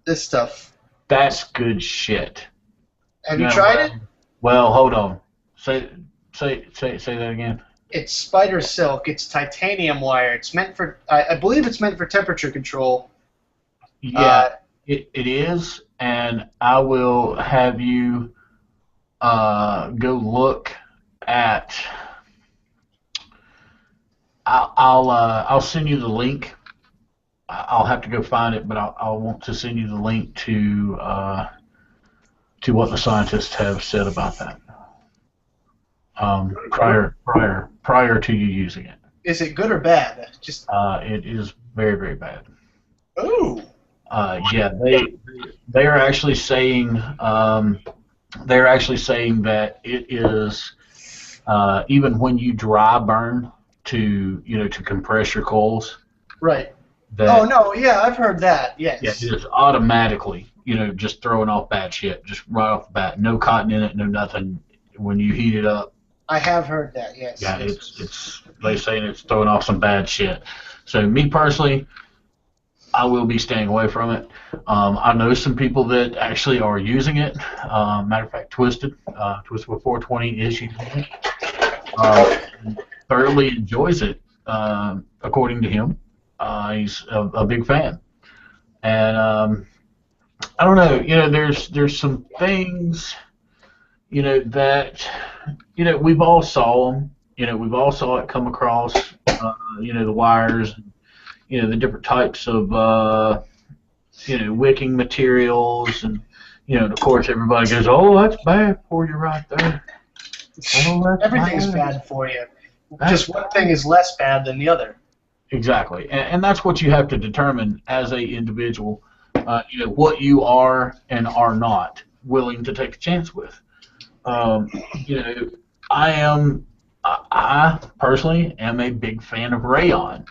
This stuff.
That's good shit.
Have you tried it?
Well, hold on. Say that again.
It's spider silk. It's titanium wire. It's meant for. I believe it's meant for temperature control.
Yeah, it is, and I will have you go look at. I'll send you the link. I'll have to go find it, but I'll want to send you the link to what the scientists have said about that. Prior to you using it.
Is it good or bad? Just.
It is very, very bad.
Ooh.
Yeah, they are actually saying that it is even when you dry burn to compress your coils.
Right. Oh no, yeah, I've heard that. Yes.
Yeah, it is automatically just throwing off bad shit, just right off the bat. No cotton in it, no nothing. When you heat it up.
I have heard that. Yes.
Yeah, it's they saying it's throwing off some bad shit. So me personally, I will be staying away from it. I know some people that actually are using it. Matter of fact, Twisted with 420 is using it. And thoroughly enjoys it, according to him. He's a big fan. And I don't know, there's some things, that, we've all saw them. We've all saw it come across, the wires, the different types of, wicking materials, and, of course everybody goes, oh, that's bad for you right there. Oh,
Everything's bad for you. Just one thing is less bad than the other.
Exactly, and that's what you have to determine as a individual, what you are and are not willing to take a chance with. I personally am a big fan of rayon.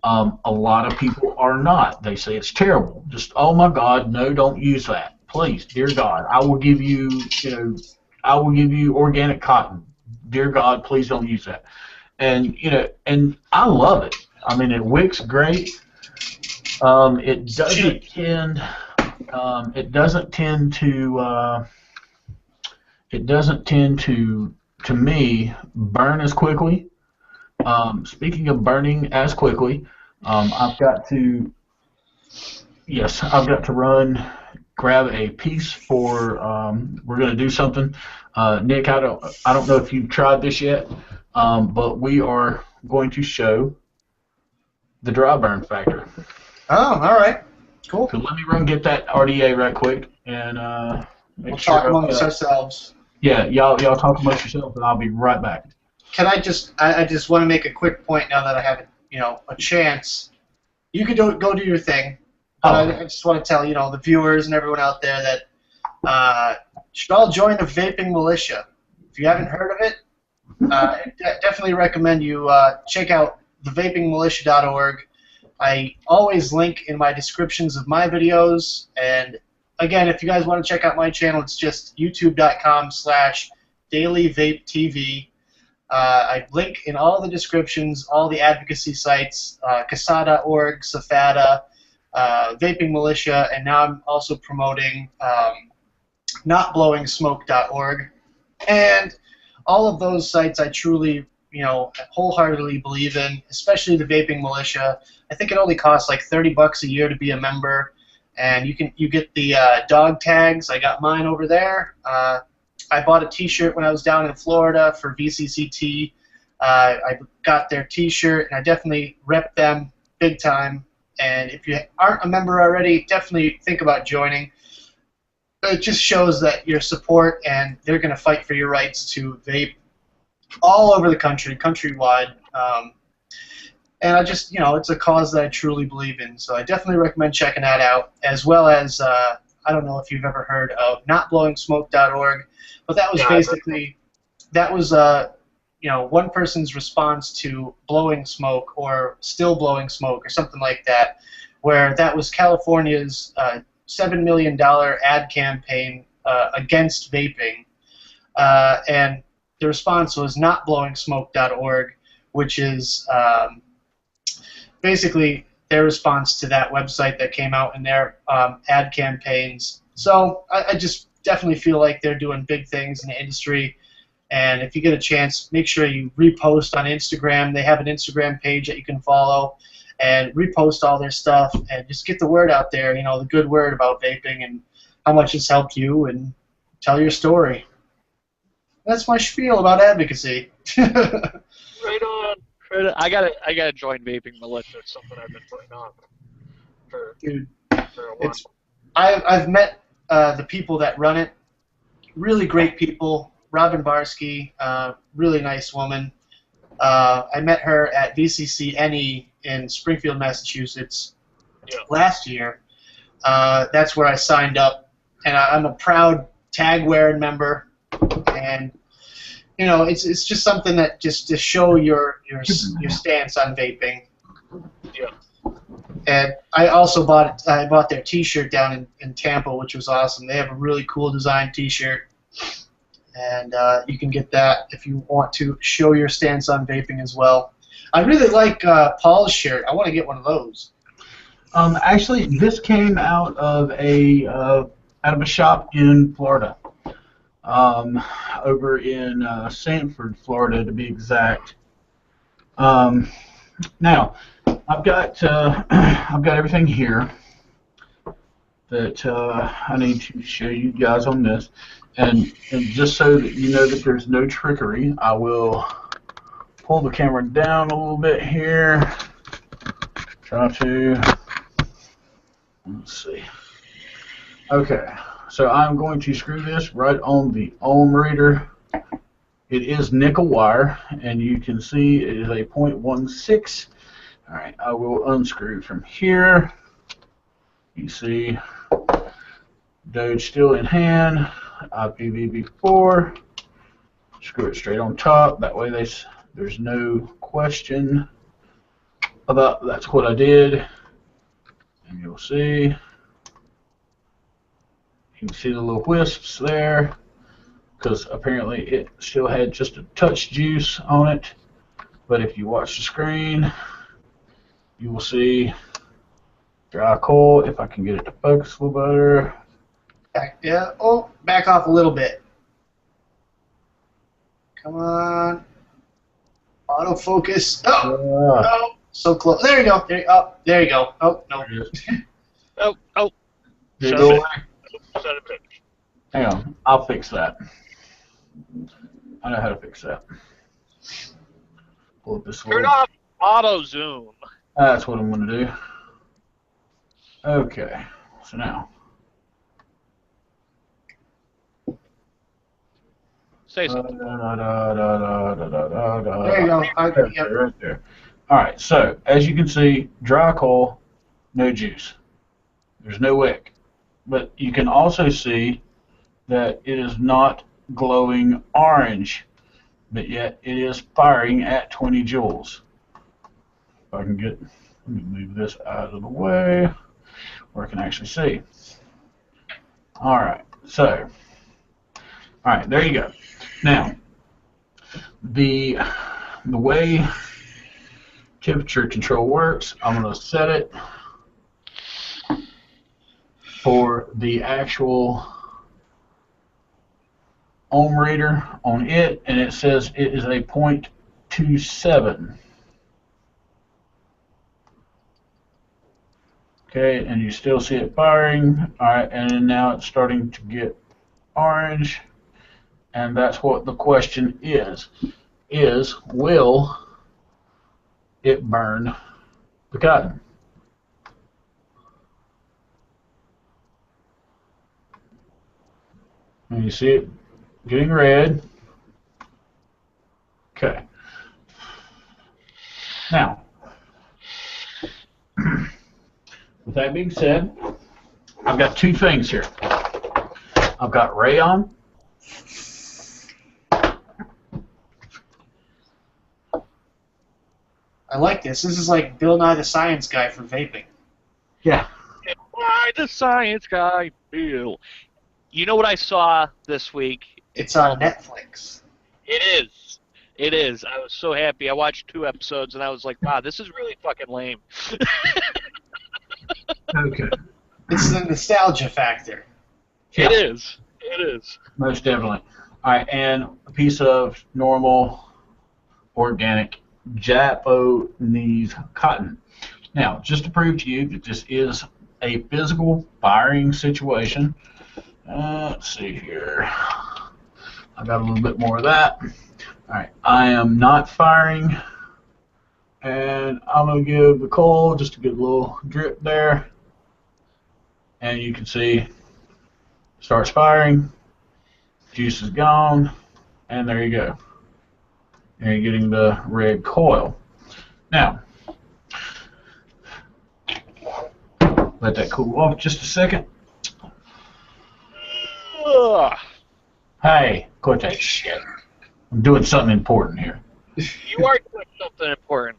A lot of people are not. They say it's terrible. Just, oh my God, no, don't use that. Please, dear God, I will give you, organic cotton. Dear God, please don't use that. And and I love it. I mean, it wicks great. It doesn't tend. It doesn't tend to me burn as quickly. Speaking of burning as quickly, I've got to grab a piece for. We're going to do something. Nick, I don't know if you've tried this yet, but we are going to show the dry burn factor.
Oh, all right, cool.
So let me run get that RDA right quick, and
we'll talk amongst ourselves.
Yeah, y'all talk amongst yourselves, and I'll be right back.
Can I just want to make a quick point now that I have a chance. You could go do your thing. But I just want to tell the viewers and everyone out there that should all join the vaping militia. If you haven't heard of it, I definitely recommend you check out thevapingmilitia.org. I always link in my descriptions of my videos, and again, if you guys want to check out my channel, it's just youtube.com/dailyvapetv. I link in all the descriptions, all the advocacy sites, CASA.org, SAFADA, Vaping Militia, and now I'm also promoting notblowingsmoke.org. And all of those sites I truly, wholeheartedly believe in, especially the Vaping Militia. I think it only costs like $30 a year to be a member, and you get the dog tags. I got mine over there. I bought a T-shirt when I was down in Florida for VCCT. I got their T-shirt, and I definitely rep them big time. And if you aren't a member already, definitely think about joining. It just shows that your support, and they're going to fight for your rights to vape all over the country, countrywide. And I just, it's a cause that I truly believe in. So I definitely recommend checking that out, as well as, I don't know if you've ever heard of notblowingsmoke.org, but that was one person's response to blowing smoke or still blowing smoke or something like that, where that was California's $7 million ad campaign against vaping. And the response was notblowingsmoke.org, which is basically their response to that website that came out in their ad campaigns. So I just definitely feel like they're doing big things in the industry. And if you get a chance, make sure you repost on Instagram. They have an Instagram page that you can follow, and repost all their stuff and just get the word out there, the good word about vaping and how much it's helped you, and tell your story. That's my spiel about advocacy.
Right on. I gotta join Vaping Militia. It's something I've been putting on for a while.
I've met the people that run it. Really great people. Robin Barsky, really nice woman. I met her at VCCNE in Springfield, Massachusetts last year. That's where I signed up, and I'm a proud tag-wearing member. And it's just something that just to show your stance on vaping.
Yeah.
And I also bought their T-shirt down in Tampa, which was awesome. They have a really cool design T-shirt, and you can get that if you want to show your stance on vaping as well. I really like Paul's shirt. I want to get one of those.
Actually, this came out of a shop in Florida, over in Sanford, Florida, to be exact. Now, I've got everything here that I need to show you guys on this, and just so that you know that there's no trickery, I will pull the camera down a little bit here. Try to, let's see. Okay, so I'm going to screw this right on the ohm reader. It is nickel wire, and you can see it is a 0.16. All right, I will unscrew from here. You see, Doge still in hand, IPv4. Screw it straight on top. That way there's no question about that's what I did. And you'll see, you can see the little wisps there, because apparently it still had just a touch juice on it. But if you watch the screen, you will see dry coil. If I can get it to focus a little better.
Yeah. Oh, back off a little bit. Come on. Autofocus. Oh, no. So close. There you go. There you go. Oh, no.
Oh.
There you
Shut
go.
it. Shut it.
Hang on. I'll fix that. I know how to fix that. Pull up this
Turn
little.
off auto zoom.
That's what I'm going to do. Okay. So now.
Say something.
There
you go.
Right there. All right. So as you can see, dry coil, no juice. There's no wick. But you can also see that it is not glowing orange, but yet it is firing at 20 joules. If I can let me move this out of the way where I can actually see. All right. So, all right. There you go. Now, the way temperature control works, I'm going to set it for the actual ohm reader on it, and it says it is a 0.27. Okay, and you still see it firing. All right, and then now it's starting to get orange, and that's what the question is will it burn the cotton? And you see it getting red. Okay. Now, with that being said, I've got two things here. I've got rayon.
I like this. This is like Bill Nye the Science Guy for vaping.
Yeah.
Why the science guy, Bill? You know what I saw this week?
It's on Netflix.
It is. It is. I was so happy. I watched 2 episodes and I was like, wow, this is really fucking lame.
Okay.
It's the nostalgia factor.
Yeah.
It is. It is.
Most definitely. All right, and a piece of normal, organic Japanese cotton. Now, just to prove to you that this is a physical firing situation, let's see here. I got a little bit more of that. All right, I am not firing, and I'm going to give the coal just a good little drip there, and you can see starts firing, juice is gone, and there you go. And you're getting the red coil. Now, let that cool off just a second.
Ugh.
Hey, quit that shit. I'm doing something important here.
You are doing something important.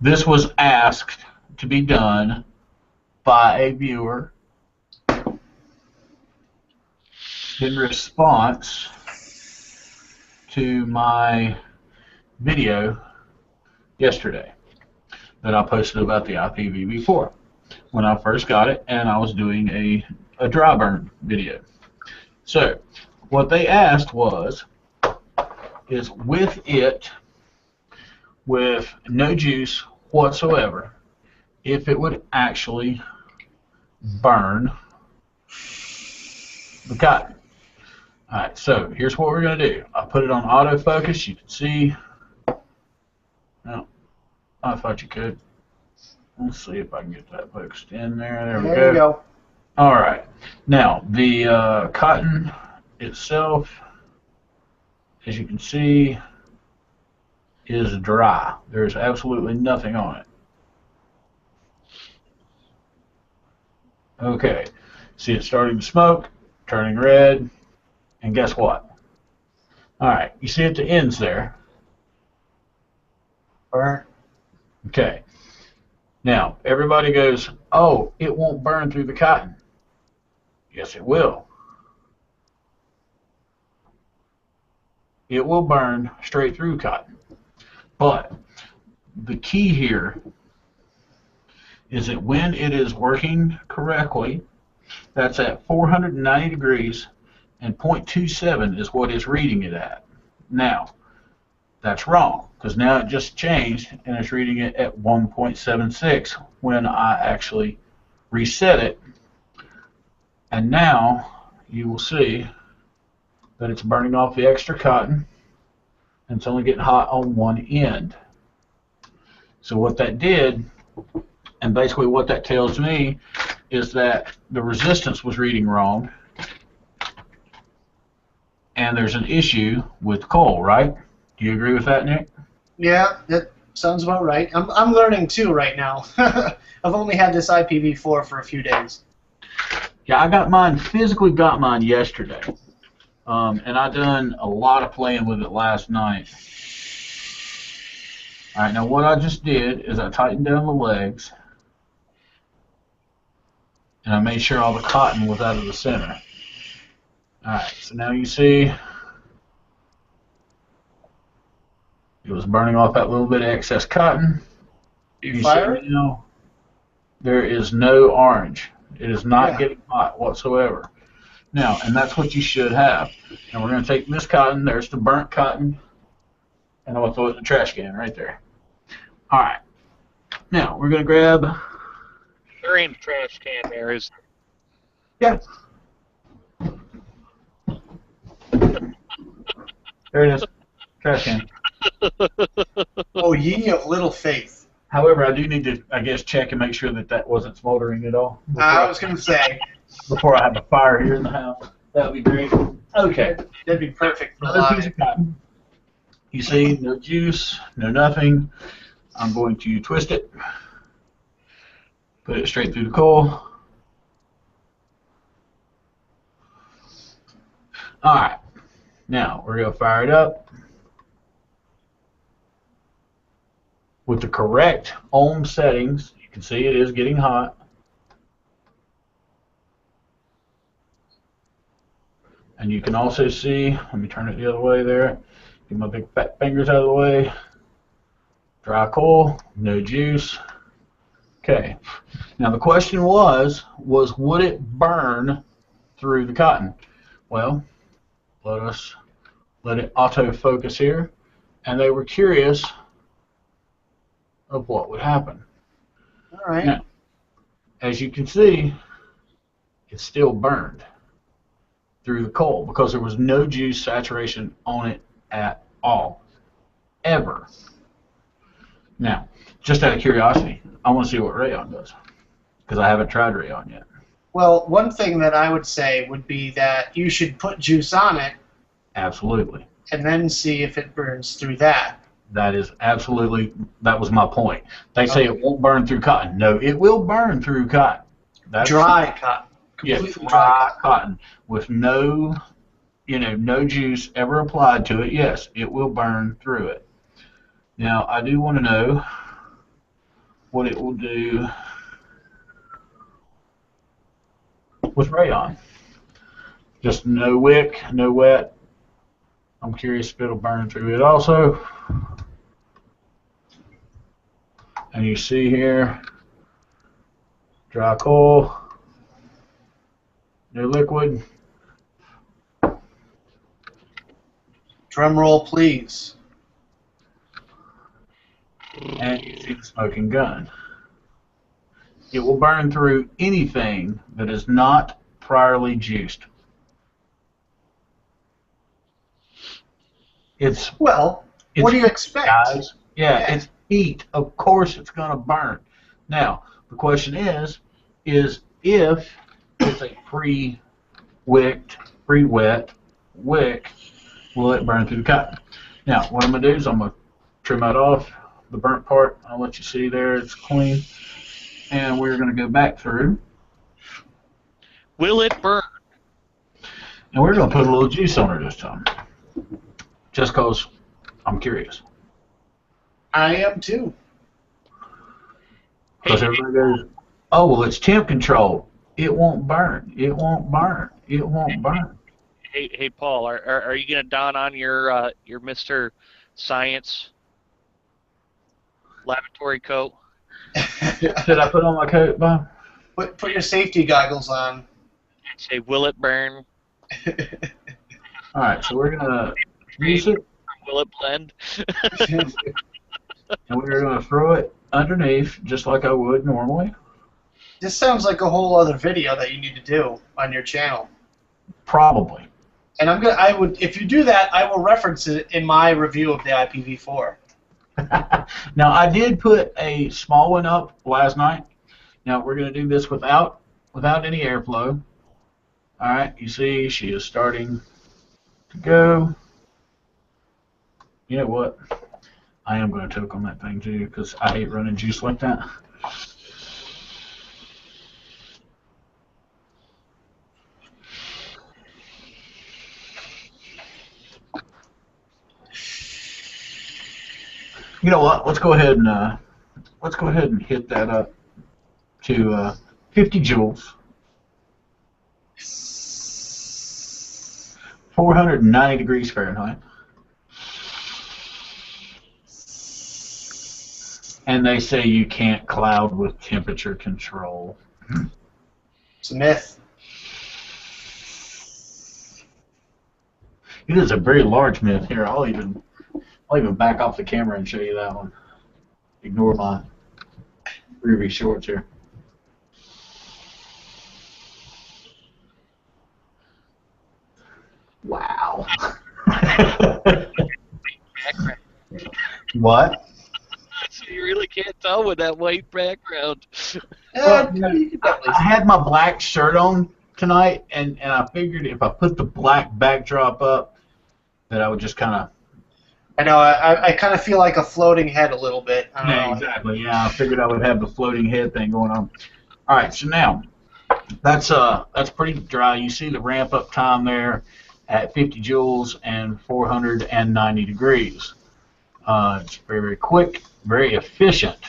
This was asked to be done by a viewer in response to my video yesterday that I posted about the IPv4. when I first got it, and I was doing a dry burn video. So what they asked is with no juice whatsoever, if it would actually burn the cotton. Alright, so here's what we're going to do. I put it on autofocus. You can see. No, I thought you could. Let's see if I can get that focused in there. There we go.
There you go.
Alright, now the cotton itself, as you can see, is dry. There's absolutely nothing on it. Okay, see it starting to smoke, turning red, and guess what? Alright, you see at the ends there.
Burn.
Okay, now everybody goes, oh, it won't burn through the cotton. Yes, it will. It will burn straight through cotton. But the key here is that when it is working correctly, that's at 490 degrees, and 0.27 is what it's reading it at. Now, that's wrong, because now it just changed, and it's reading it at 1.76 when I actually reset it. And now you will see that it's burning off the extra cotton, and it's only getting hot on one end. So what that did, and basically what that tells me, is that the resistance was reading wrong, and there's an issue with coal, right? Do you agree with that, Nick?
Yeah, that sounds about right. I'm learning too right now. I've only had this IPv4 for a few days.
Yeah, I got mine, physically got mine yesterday. And I done a lot of playing with it last night. Alright, now what I just did is I tightened down the legs, and I made sure all the cotton was out of the center. Alright, so now you see it was burning off that little bit of excess cotton.
You fire it?
Now, there is no orange. It is not getting hot whatsoever. Now, and that's what you should have. Now we're going to take this cotton, there's the burnt cotton, and I'm going to throw it in the trash can right there. Alright. Now, we're going to grab...
There ain't a trash can there, is
Yeah. There it is. Trash can.
Oh, ye of little faith.
However, I do need to, I guess, check and make sure that that wasn't smoldering at all.
I was going to say.
Before I have a fire here in the house. That would be great. Okay.
That'd be perfect for
Another piece
live.
of cotton. You see, no juice, no nothing. I'm going to twist it. Put it straight through the coal. Alright. Now, we're going to fire it up. With the correct ohm settings, you can see it is getting hot. And you can also see, let me turn it the other way there, get my big fat fingers out of the way. Dry coal, no juice. Okay, now the question was would it burn through the cotton? Well, let it auto-focus here, and they were curious of what would happen.
All right.
Now, as you can see, it's still burned through the coal because there was no juice saturation on it at all, ever. Now, just out of curiosity, I want to see what rayon does because I haven't tried rayon yet.
Well, one thing that I would say would be that you should put juice on it.
Absolutely.
And then see if it burns through that.
That is absolutely, that was my point. They say it won't burn through cotton. No, it will burn through cotton. That's
dry cotton.
Yes,
Completely
dry cotton with no, no juice ever applied to it. Yes, it will burn through it. Now, I do want to know what it will do with rayon. Just no wick, no wet. I'm curious if it'll burn through it also. And you see here, Dry coil. New liquid.
Drum roll, please.
And you see the smoking gun. It will burn through anything that is not priorly juiced. It's
Well,
It's
what do you expect?
Guys, yeah, it's heat. Of course, it's going to burn. Now, the question is if it's a pre-wicked, pre-wet wick, will it burn through the cotton? Now, what I'm going to do is I'm going to trim that off, the burnt part. I'll let you see there it's clean. And we're going to go back through.
Will it burn?
And we're going to put a little juice on her this time. Just because I'm curious.
I am too.
Because everybody goes, oh, well, it's temp control. It won't burn. It won't burn. It won't burn.
Hey, Paul, are you gonna don on your Mr. Science laboratory coat?
Did I put on my coat, Bob?
Put your safety goggles on.
Say, will it burn?
All right, so we're gonna use it,
Will it blend?
and we're gonna throw it underneath, just like I would normally.
This sounds like a whole other video that you need to do on your channel.
Probably.
And if you do that, I will reference it in my review of the IPv4.
Now, I did put a small one up last night. Now, we're going to do this without any airflow. All right, you see she is starting to go. You know what? I am going to toke on that thing, too, because I hate running juice like that. You know what? Let's go ahead and hit that up to 50 joules, 490 degrees Fahrenheit, and they say you can't cloud with temperature control.
It's a myth.
It is a very large myth. Here, I'll even back off the camera and show you that one. Ignore my groovy shorts here. Wow. What?
So you really can't tell with that white background.
Well, I had my black shirt on tonight, and I figured if I put the black backdrop up, that I would just kind of...
I know, I kind of feel like a floating head a little bit. I don't know.
Exactly, yeah. I figured I would have the floating head thing going on. All right, so now, that's pretty dry. You see the ramp-up time there at 50 joules and 490 degrees. It's very, very quick, very efficient.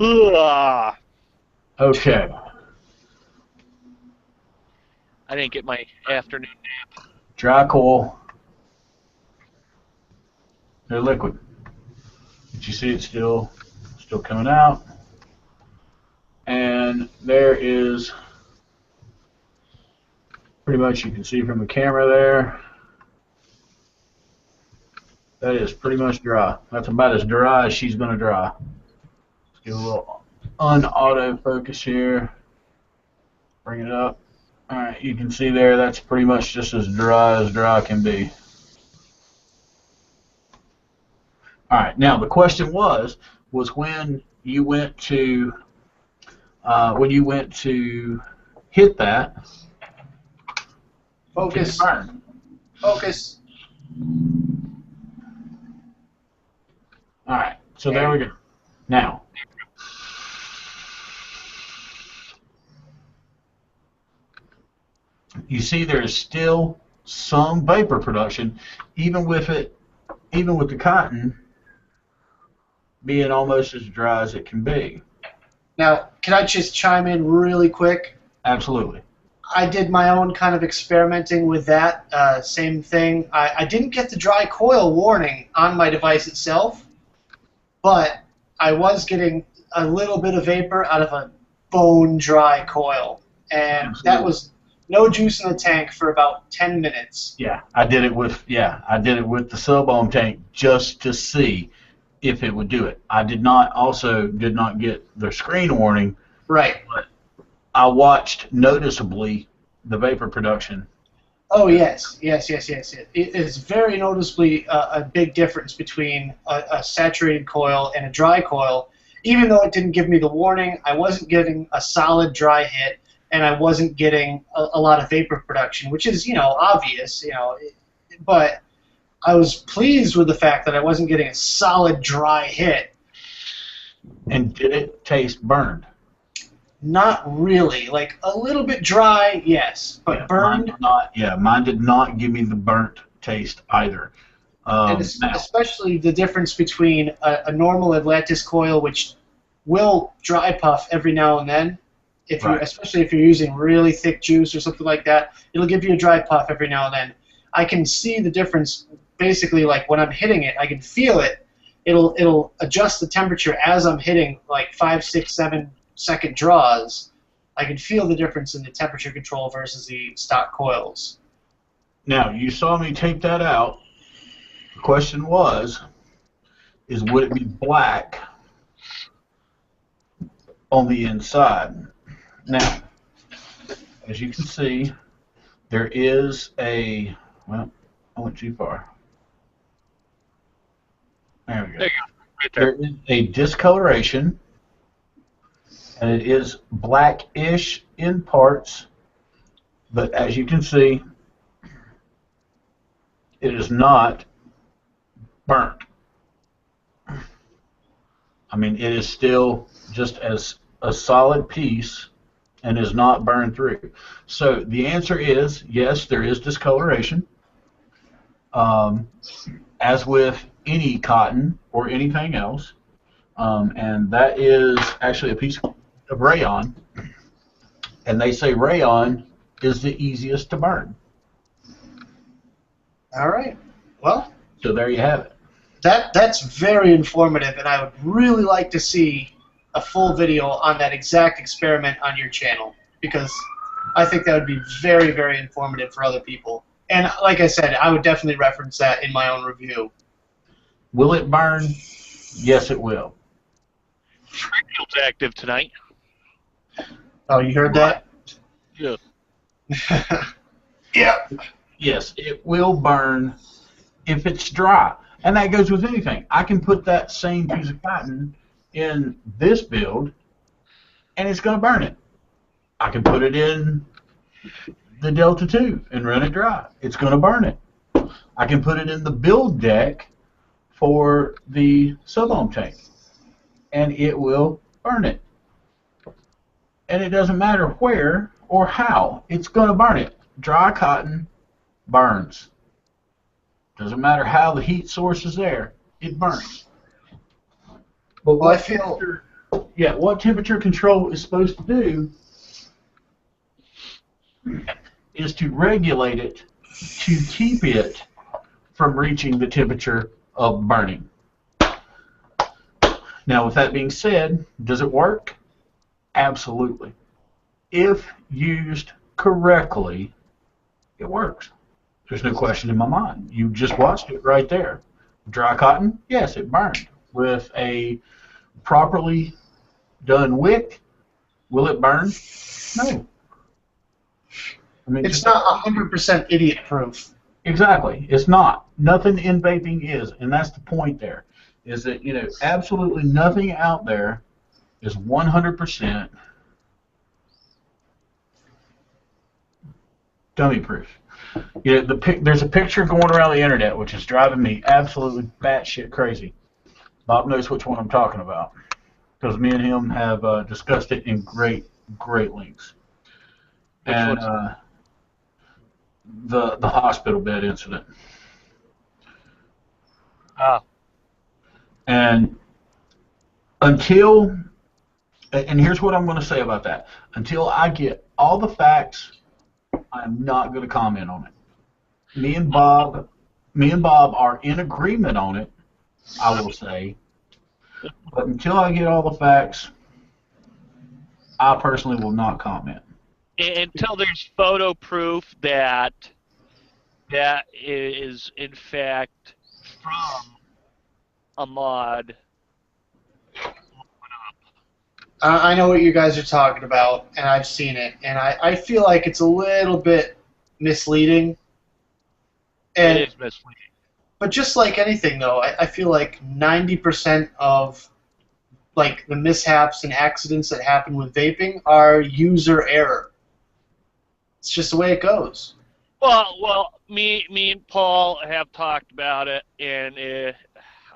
Ugh.
Okay.
I didn't get my afternoon nap.
Dry coil. They're liquid. But you see it's still coming out. And there is pretty much, you can see from the camera there, that is pretty much dry. That's about as dry as she's going to dry. Let's get a little unauto focus here. Bring it up. All right, you can see there that's pretty much just as dry can be. All right, now the question was when you went to hit that.
Focus. Focus.
All right, so there we go. Now, you see there's still some vapor production, even with the cotton being almost as dry as it can be.
Now, can I just chime in really quick?
Absolutely.
I did my own kind of experimenting with that same thing. I didn't get the dry coil warning on my device itself, but I was getting a little bit of vapor out of a bone dry coil, and that was no juice in the tank for about 10 minutes.
Yeah, I did it with the sub-ohm tank just to see if it would do it. I did not get the screen warning.
Right.
But I watched noticeably the vapor production.
Oh yes. It is very noticeably a big difference between a saturated coil and a dry coil. Even though it didn't give me the warning, I wasn't getting a solid dry hit, and I wasn't getting a lot of vapor production, which is, obvious, but I was pleased with the fact that I wasn't getting a solid dry hit.
And did it taste burned?
Not really. Like a little bit dry, yes, but burned.
Mine did not give me the burnt taste either.
And especially the difference between a normal Atlantis coil, which will dry puff every now and then, especially if you're using really thick juice or something like that, it'll give you a dry puff every now and then. I can see the difference basically, like when I'm hitting it, I can feel it. It'll adjust the temperature as I'm hitting like 5, 6, 7 second draws. I can feel the difference in the temperature control versus the stock coils.
Now, you saw me tape that out. The question is would it be black on the inside? Now, as you can see, there is well, I went too far. There we go.
There you go. Right
There is a discoloration, and it is blackish in parts, but as you can see, it is not burnt. I mean, it is still just as a solid piece and is not burned through. So the answer is yes, there is discoloration. As with any cotton or anything else, and that is actually a piece of rayon, and they say rayon is the easiest to burn.
All right. Well,
so there you have it.
That's very informative, and I would really like to see a full video on that exact experiment on your channel, because I think that would be very, very informative for other people. And like I said, I would definitely reference that in my own review.
Will it burn? Yes, it will.
Field's active tonight.
Oh, you heard that?
Yeah.
Yep.
Yes, it will burn if it's dry. And that goes with anything. I can put that same piece of cotton in this build, and it's going to burn it. I can put it in the Delta 2 and run it dry. It's going to burn it. I can put it in the build deck for the sub-ohm tank, and it will burn it. And it doesn't matter where or how, it's going to burn it. Dry cotton burns. Doesn't matter how the heat source is there, it burns. But what temperature control is supposed to do is to regulate it to keep it from reaching the temperature of burning. Now, with that being said, does it work? Absolutely. If used correctly, it works. There's no question in my mind. You just watched it right there. Dry cotton, yes, it burned. With a properly done wick, will it burn? No. I mean,
it's not 100% idiot-proof.
Exactly. It's not. Nothing in vaping is, and that's the point there, is that, absolutely nothing out there is 100% dummy-proof. There's a picture going around the internet which is driving me absolutely batshit crazy. Bob knows which one I'm talking about, because me and him have discussed it in great lengths. And the hospital bed incident. And here's what I'm going to say about that. Until I get all the facts, I'm not going to comment on it. Me and Bob are in agreement on it, I will say. But until I get all the facts, I personally will not comment.
Until there's photo proof that that is in fact from a mod.
I know what you guys are talking about, and I've seen it, and I feel like it's a little bit misleading. And
It is misleading.
but just like anything, though, I feel like 90% of like the mishaps and accidents that happen with vaping are user error. It's just the way it goes.
Well, me and Paul have talked about it, and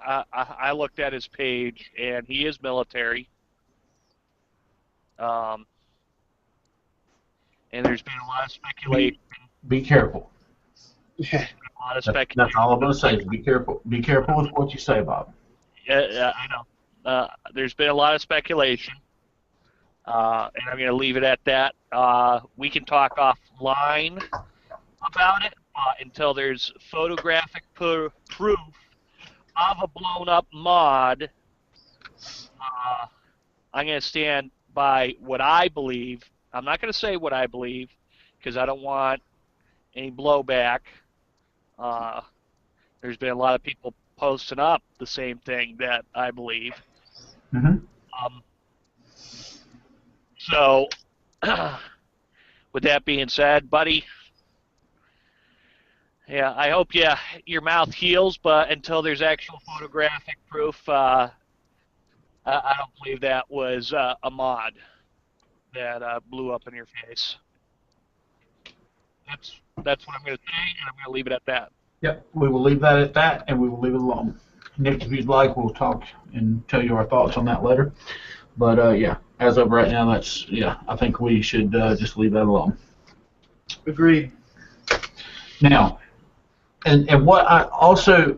I looked at his page, and he is military. And there's been a lot of speculation.
Be careful.
Yeah.
A lot of
That's
speculation.
all I'm going to say is be careful. Be careful with what you say, Bob.
Yeah, I know. There's been a lot of speculation, and I'm going to leave it at that. We can talk offline about it until there's photographic proof of a blown-up mod. I'm going to stand by what I believe. I'm not going to say what I believe because I don't want any blowback. There's been a lot of people posting up the same thing that I believe.
Mm-hmm.
So, with that being said, buddy, yeah, I hope your mouth heals, but until there's actual photographic proof, I don't believe that was a mod that blew up in your face. That's what I'm going to say, and I'm going to leave it at that.
Yep, we will leave that at that, and we will leave it alone. Nick, if you'd like, we'll talk and tell you our thoughts on that later. But yeah, as of right now, I think we should just leave that alone.
Agreed.
Now, and what I also,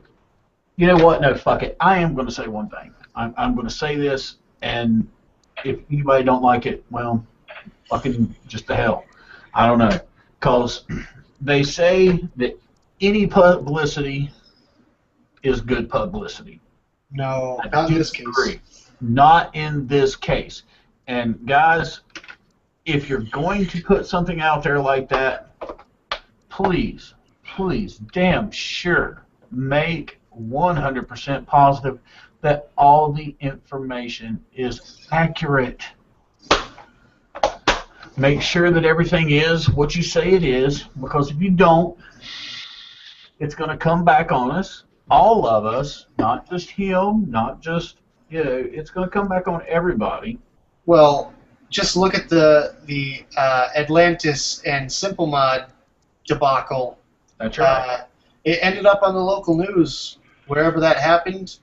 you know what? No, fuck it. I am going to say one thing. I'm going to say this, and if anybody don't like it, well, fucking just the hell. I don't know, because they say that any publicity is good publicity.
No, not in this case.
Not in this case. And guys, if you're going to put something out there like that, please, damn sure, make 100% positive that all the information is accurate. Make sure that everything is what you say it is, because if you don't, it's going to come back on us, all of us, not just him, not just, it's going to come back on everybody.
Well, just look at the Atlantis and Simple Mod debacle.
That's right.
It ended up on the local news. Wherever that happened,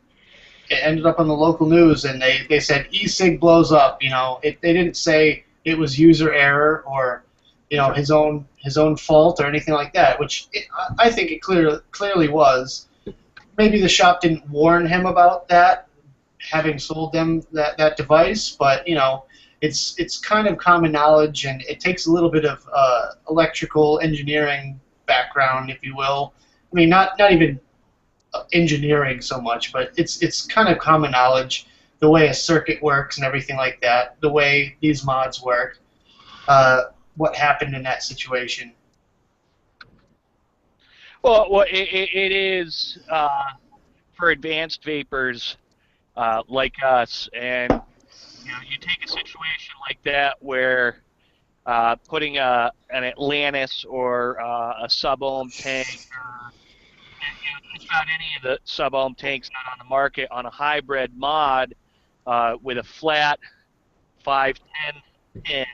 it ended up on the local news, and they said E-cig blows up. They didn't say it was user error or his own fault or anything like that, which I think it clearly was. Maybe the shop didn't warn him about that, having sold them that device, but it's kind of common knowledge, and it takes a little bit of electrical engineering background, if you will. I mean, not even engineering so much, but it's kind of common knowledge, the way a circuit works and everything like that, the way these mods work, what happened in that situation.
Well, it is for advanced vapors like us, and you take a situation like that where putting an Atlantis or a sub-ohm tank, or just about any of the sub-ohm tanks out on the market on a hybrid mod with a flat 510 pin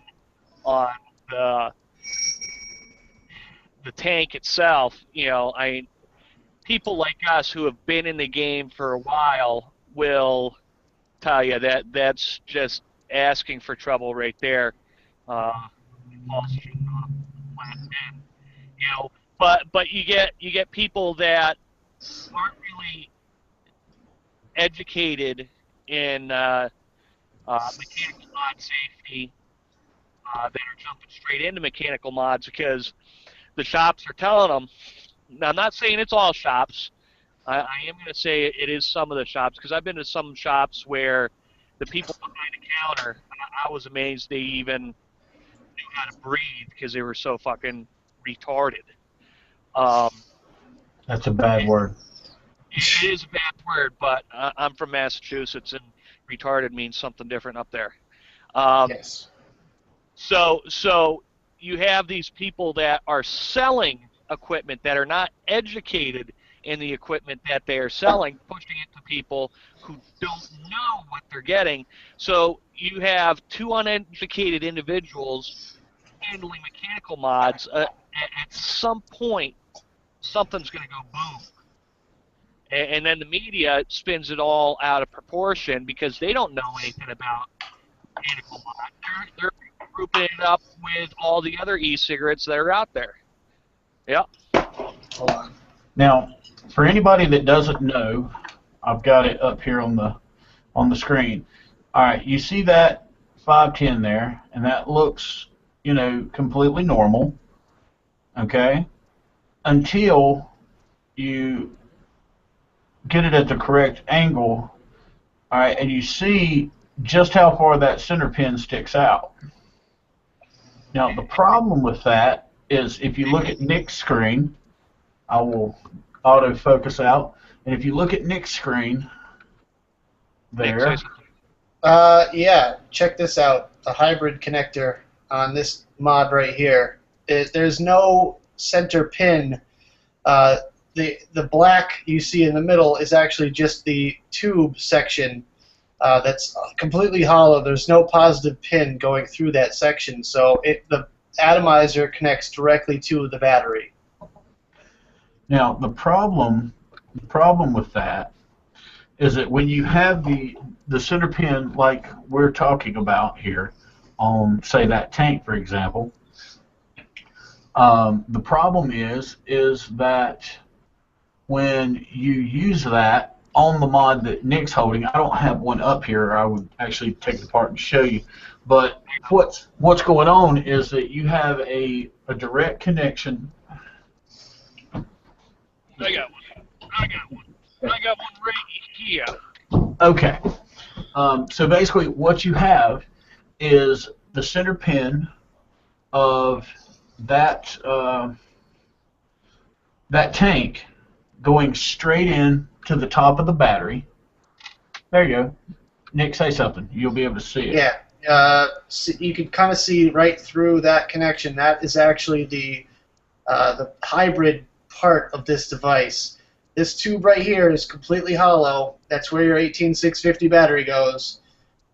on the tank itself, people like us who have been in the game for a while will tell you that that's just asking for trouble right there. But you get people that aren't really educated in mechanical mod safety that are jumping straight into mechanical mods because the shops are telling them. Now, I'm not saying it's all shops, I am going to say it is some of the shops, because I've been to some shops where the people behind the counter, I was amazed they even knew how to breathe because they were so fucking retarded.
That's a bad word.
It is a bad word, but I'm from Massachusetts, and retarded means something different up there.
Yes.
So you have these people that are selling equipment that are not educated in the equipment that they are selling, pushing it to people who don't know what they're getting. So you have two uneducated individuals handling mechanical mods. At some point, something's going to go boom. And then the media spins it all out of proportion because they don't know anything about mechanical mod. They're grouping it up with all the other e-cigarettes that are out there. Yeah.
Hold on.
Now, for anybody that doesn't know, I've got it up here on the screen. All right, you see that 510 there, and that looks, you know, completely normal. Okay, until you get it at the correct angle. All right, and you see just how far that center pin sticks out. Now, the problem with that is if you look at Nick's screen, I will autofocus out, and if you look at Nick's screen, there.
Yeah, check this out. The hybrid connector on this mod right here. There's no center pin. The black you see in the middle is actually just the tube section that's completely hollow. There's no positive pin going through that section, so the atomizer connects directly to the battery.
Now, the problem with that is that when you have the center pin like we're talking about here on, say, that tank, for example, the problem is that when you use that on the mod that Nick's holding, I don't have one up here. I would actually take it apart and show you. But what's going on is that you have a direct connection.
I got one right here.
Okay. So basically what you have is the center pin of that tank going straight in to the top of the battery. There you go. Nick, say something. You'll be able to see it.
Yeah. You can kind of see right through that connection. That is actually the hybrid part of this device. This tube right here is completely hollow. That's where your 18650 battery goes.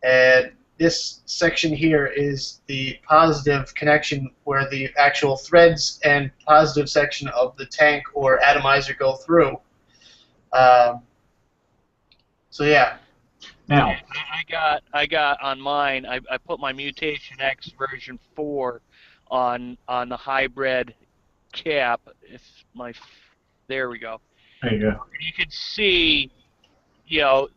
And this section here is the positive connection where the actual threads and positive section of the tank or atomizer go through. So yeah.
Now,
I got on mine. I put my Mutation X version 4 on the hybrid cap. There we go.
there you go.
You can see, you know,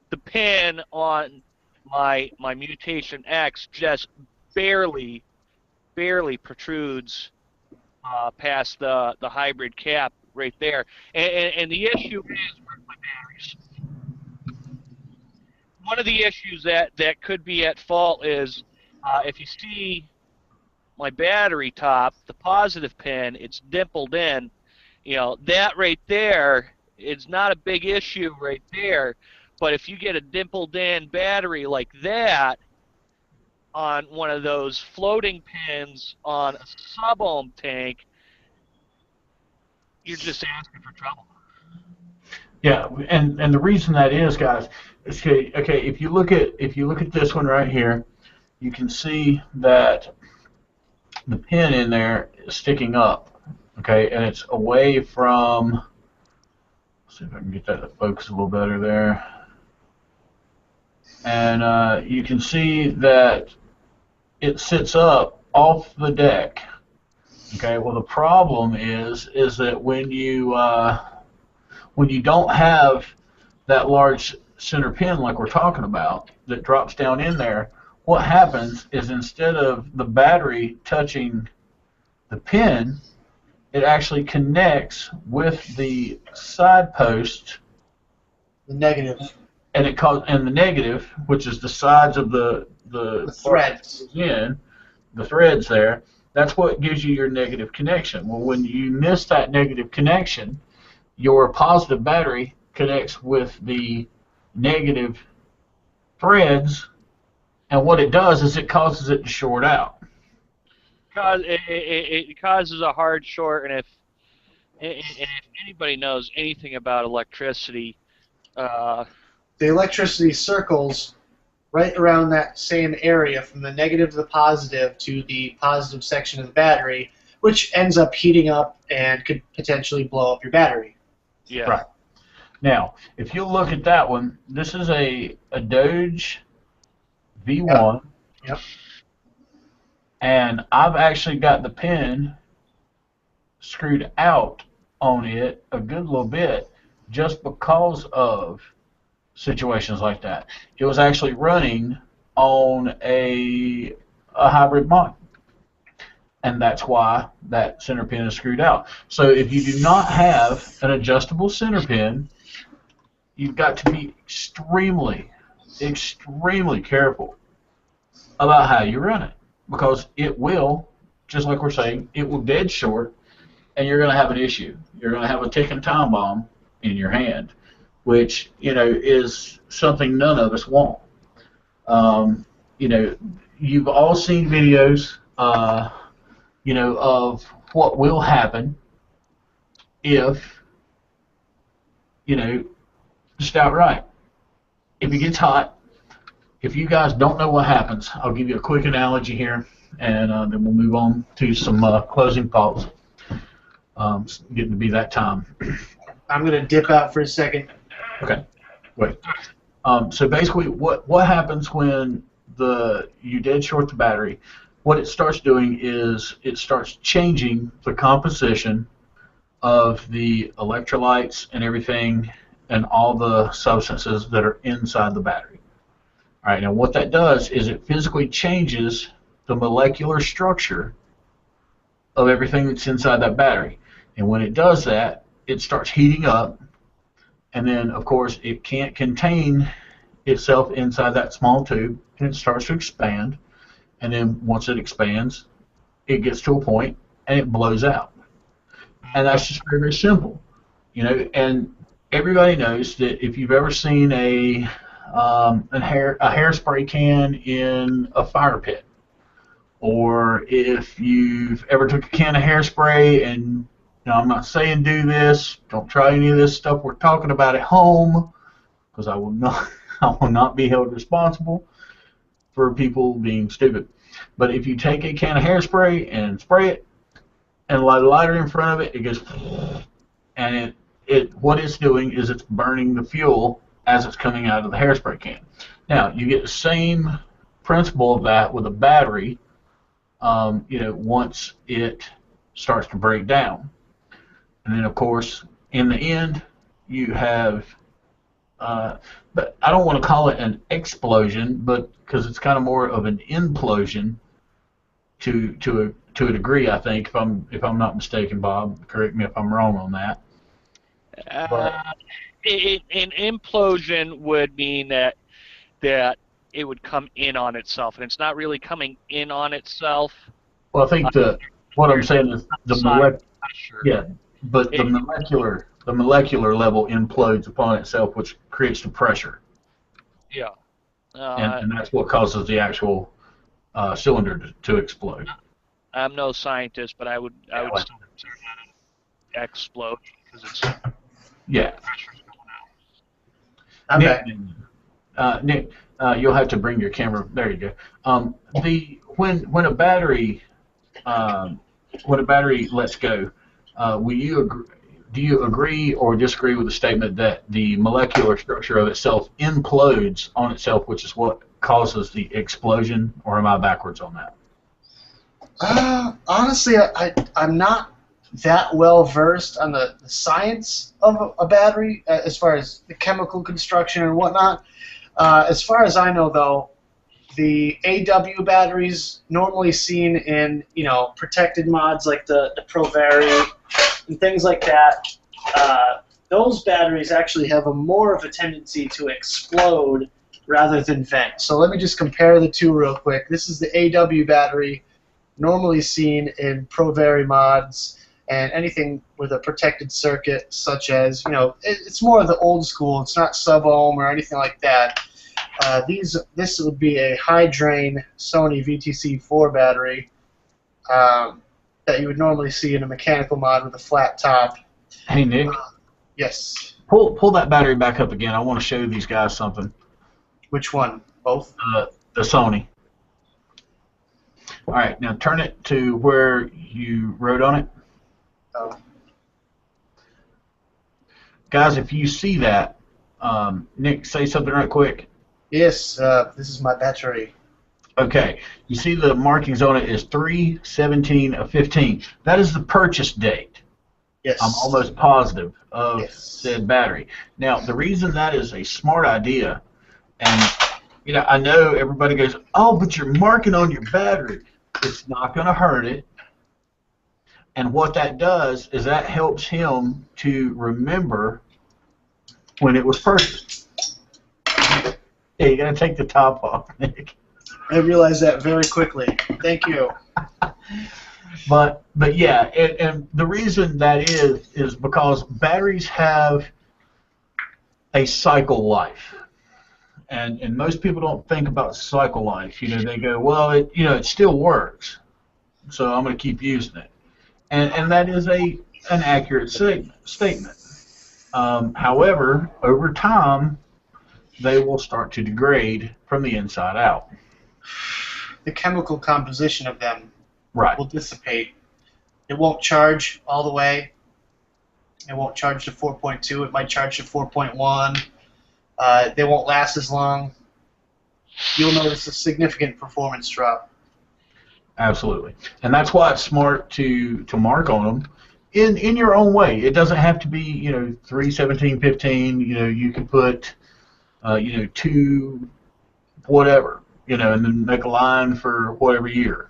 the pin on my Mutation X just barely protrudes past the hybrid cap right there. And the issue is with my batteries. One of the issues that could be at fault is if you see my battery top, the positive pin, it's dimpled in. You know, that right there is not a big issue right there. But if you get a dimpled in battery like that on one of those floating pins on a sub-ohm tank, you're just asking for trouble.
Yeah, and the reason that is, guys, is okay. If you look at this one right here, you can see that the pin in there is sticking up. Okay, and it's away from. Let's see if I can get that to focus a little better there. And you can see that it sits up off the deck. Okay, well the problem is that when you don't have that large center pin like we're talking about that drops down in there, what happens is instead of the battery touching the pin, it actually connects with the side post.
The negative.
And the negative, which is the sides of the
threads.
The threads there. That's what gives you your negative connection. Well, when you miss that negative connection, your positive battery connects with the negative threads, and what it does is it causes it to short out.
It causes a hard short, and if anybody knows anything about electricity,
the electricity circles right around that same area from the negative to the positive section of the battery, which ends up heating up and could potentially blow up your battery.
Yeah.
Right. Now, if you look at that one, this is a Doge V1.
Yep.
And I've actually got the pin screwed out on it a good little bit just because of situations like that. It was actually running on a hybrid mod, and that's why that center pin is screwed out. So if you do not have an adjustable center pin, you've got to be extremely, extremely careful about how you run it, because it will, just like we're saying, it will dead short, and you're going to have an issue. You're going to have a ticking time bomb in your hand, which, you know, is something none of us want. You know, you've all seen videos, you know, of what will happen if, you know, just outright, if it gets hot. If you guys don't know what happens, I'll give you a quick analogy here, and then we'll move on to some closing thoughts. It's getting to be that time.
I'm going to dip out for a second.
Okay, wait. So basically, what happens when you dead short the battery? What it starts doing is it starts changing the composition of the electrolytes and everything, and all the substances that are inside the battery. All right, now what that does is it physically changes the molecular structure of everything that's inside that battery. And when it does that, it starts heating up, and then, of course, it can't contain itself inside that small tube, and it starts to expand. And then once it expands, it gets to a point, and it blows out. And that's just very, very simple. You know, and everybody knows that if you've ever seen a hairspray can in a fire pit, or if you've ever took a can of hairspray, and you know, I'm not saying do this, don't try any of this stuff we're talking about at home, because I will not be held responsible for people being stupid. But if you take a can of hairspray and spray it and light a lighter in front of it, it goes, and what it's doing is it's burning the fuel as it's coming out of the hairspray can. Now, you get the same principle of that with a battery, you know, once it starts to break down. And then, of course, in the end, you have, but I don't want to call it an explosion, but because it's kind of more of an implosion to a degree, I think, if I'm not mistaken, Bob. Correct me if I'm wrong on that.
An implosion would mean that it would come in on itself, and it's not really coming in on itself.
Well, I think what I'm saying is the molecular level implodes upon itself, which creates the pressure.
Yeah.
And that's what causes the actual cylinder to explode.
I'm no scientist, but I would still consider that an explosion because it's pressure's going out.
Nick, you'll have to bring your camera. There you go. When a battery lets go, do you agree or disagree with the statement that the molecular structure of itself implodes on itself, which is what causes the explosion, or am I backwards on that?
Honestly, I'm not that well versed on the science of a battery as far as the chemical construction and whatnot. As far as I know, though, the AW batteries normally seen in protected mods like the ProVary and things like that, those batteries actually have more of a tendency to explode rather than vent. So let me just compare the two real quick. This is the AW battery, normally seen in ProVary mods and anything with a protected circuit, such as, it's more of the old school. It's not sub-ohm or anything like that. This would be a high-drain Sony VTC4 battery that you would normally see in a mechanical mod with a flat top.
Hey, Nick.
Yes.
Pull that battery back up again. I want to show these guys something.
Which one? Both?
The Sony. All right, now turn it to where you wrote on it.
Oh.
Guys, if you see that, Nick, say something right quick.
Yes, this is my battery.
Okay, you see the markings on it is 3/17/15. That is the purchase date.
Yes.
I'm almost positive of
Yes.
said battery. Now, the reason that is a smart idea, and I know everybody goes, oh, but you're marking on your battery. It's not going to hurt it. And what that does is that helps him to remember when it was purchased. Yeah, you got to take the top off, Nick.
I realized that very quickly. Thank you.
But yeah, and the reason that is because batteries have a cycle life. And most people don't think about cycle life. They go, well, it still works, so I'm going to keep using it. And that is an accurate statement. However, over time, they will start to degrade from the inside out.
The chemical composition of them
Right.
will dissipate. It won't charge all the way. It won't charge to 4.2. It might charge to 4.1. They won't last as long. You'll notice a significant performance drop.
Absolutely. And that's why it's smart to mark on them in your own way. It doesn't have to be, 3/17/15. You can put, 2 whatever, and then make a line for whatever year,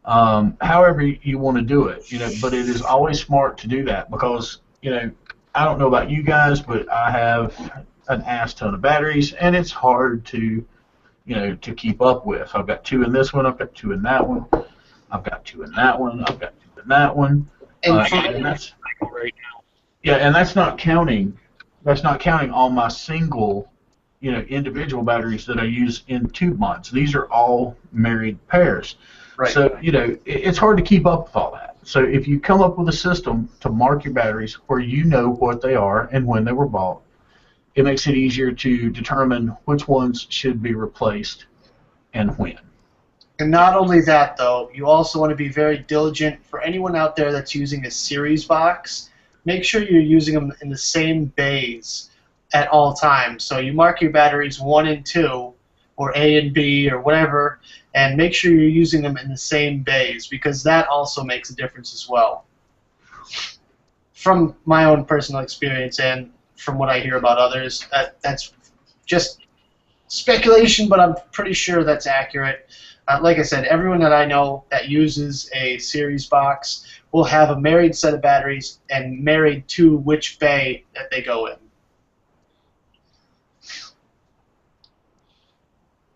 however you want to do it, but it is always smart to do that because, I don't know about you guys, but I have an ass ton of batteries, and it's hard to keep up with. I've got 2 in this one, I've got 2 in that one, I've got 2 in that one, I've got 2 in that one. And that's
right now.
Yeah, and that's not counting all my single, individual batteries that I use in tube mods. These are all married pairs.
Right.
So, it's hard to keep up with all that. So if you come up with a system to mark your batteries where you know what they are and when they were bought, it makes it easier to determine which ones should be replaced and when.
And not only that, though, you also want to be very diligent. For anyone out there that's using a series box, make sure you're using them in the same bays at all times. So you mark your batteries 1 and 2, or A and B, or whatever, and make sure you're using them in the same bays, because that also makes a difference as well. From my own personal experience and from what I hear about others, that's just speculation, but I'm pretty sure that's accurate. Like I said, everyone that I know that uses a series box will have a married set of batteries and married to which bay that they go in.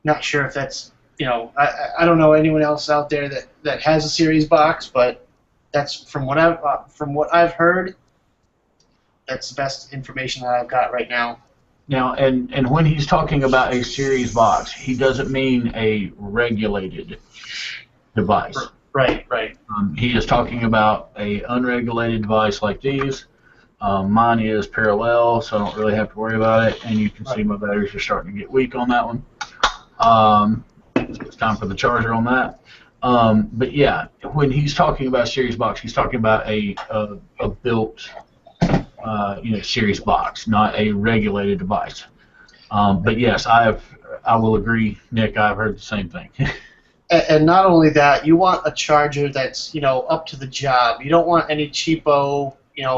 Not sure if that's, I don't know anyone else out there that has a series box, but that's from what I've heard. That's the best information that I've got right now.
Now, and when he's talking about a series box, he doesn't mean a regulated device.
Right.
He is talking about a unregulated device like these. Mine is parallel, so I don't really have to worry about it. And you can see my batteries are starting to get weak on that one. So it's time for the charger on that. But yeah, when he's talking about a series box, he's talking about a built series box, not a regulated device. But yes, I will agree, Nick. I've heard the same thing.
And not only that, you want a charger that's up to the job. You don't want any cheapo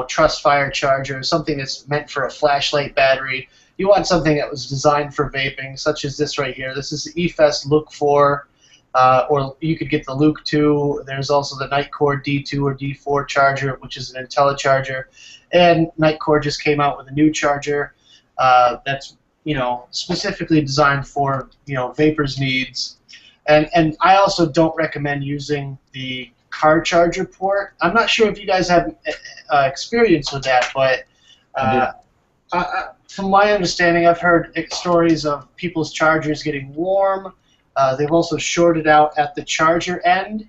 trust fire charger, something that's meant for a flashlight battery. You want something that was designed for vaping, such as this right here. This is the E-Fest Look 4 or you could get the Luke 2. There's also the Nightcore D2 or D4 charger, which is an IntelliCharger. And Nightcore just came out with a new charger that's specifically designed for vapors needs. And I also don't recommend using the car charger port. I'm not sure if you guys have experience with that, but from my understanding, I've heard stories of people's chargers getting warm. They've also shorted out at the charger end,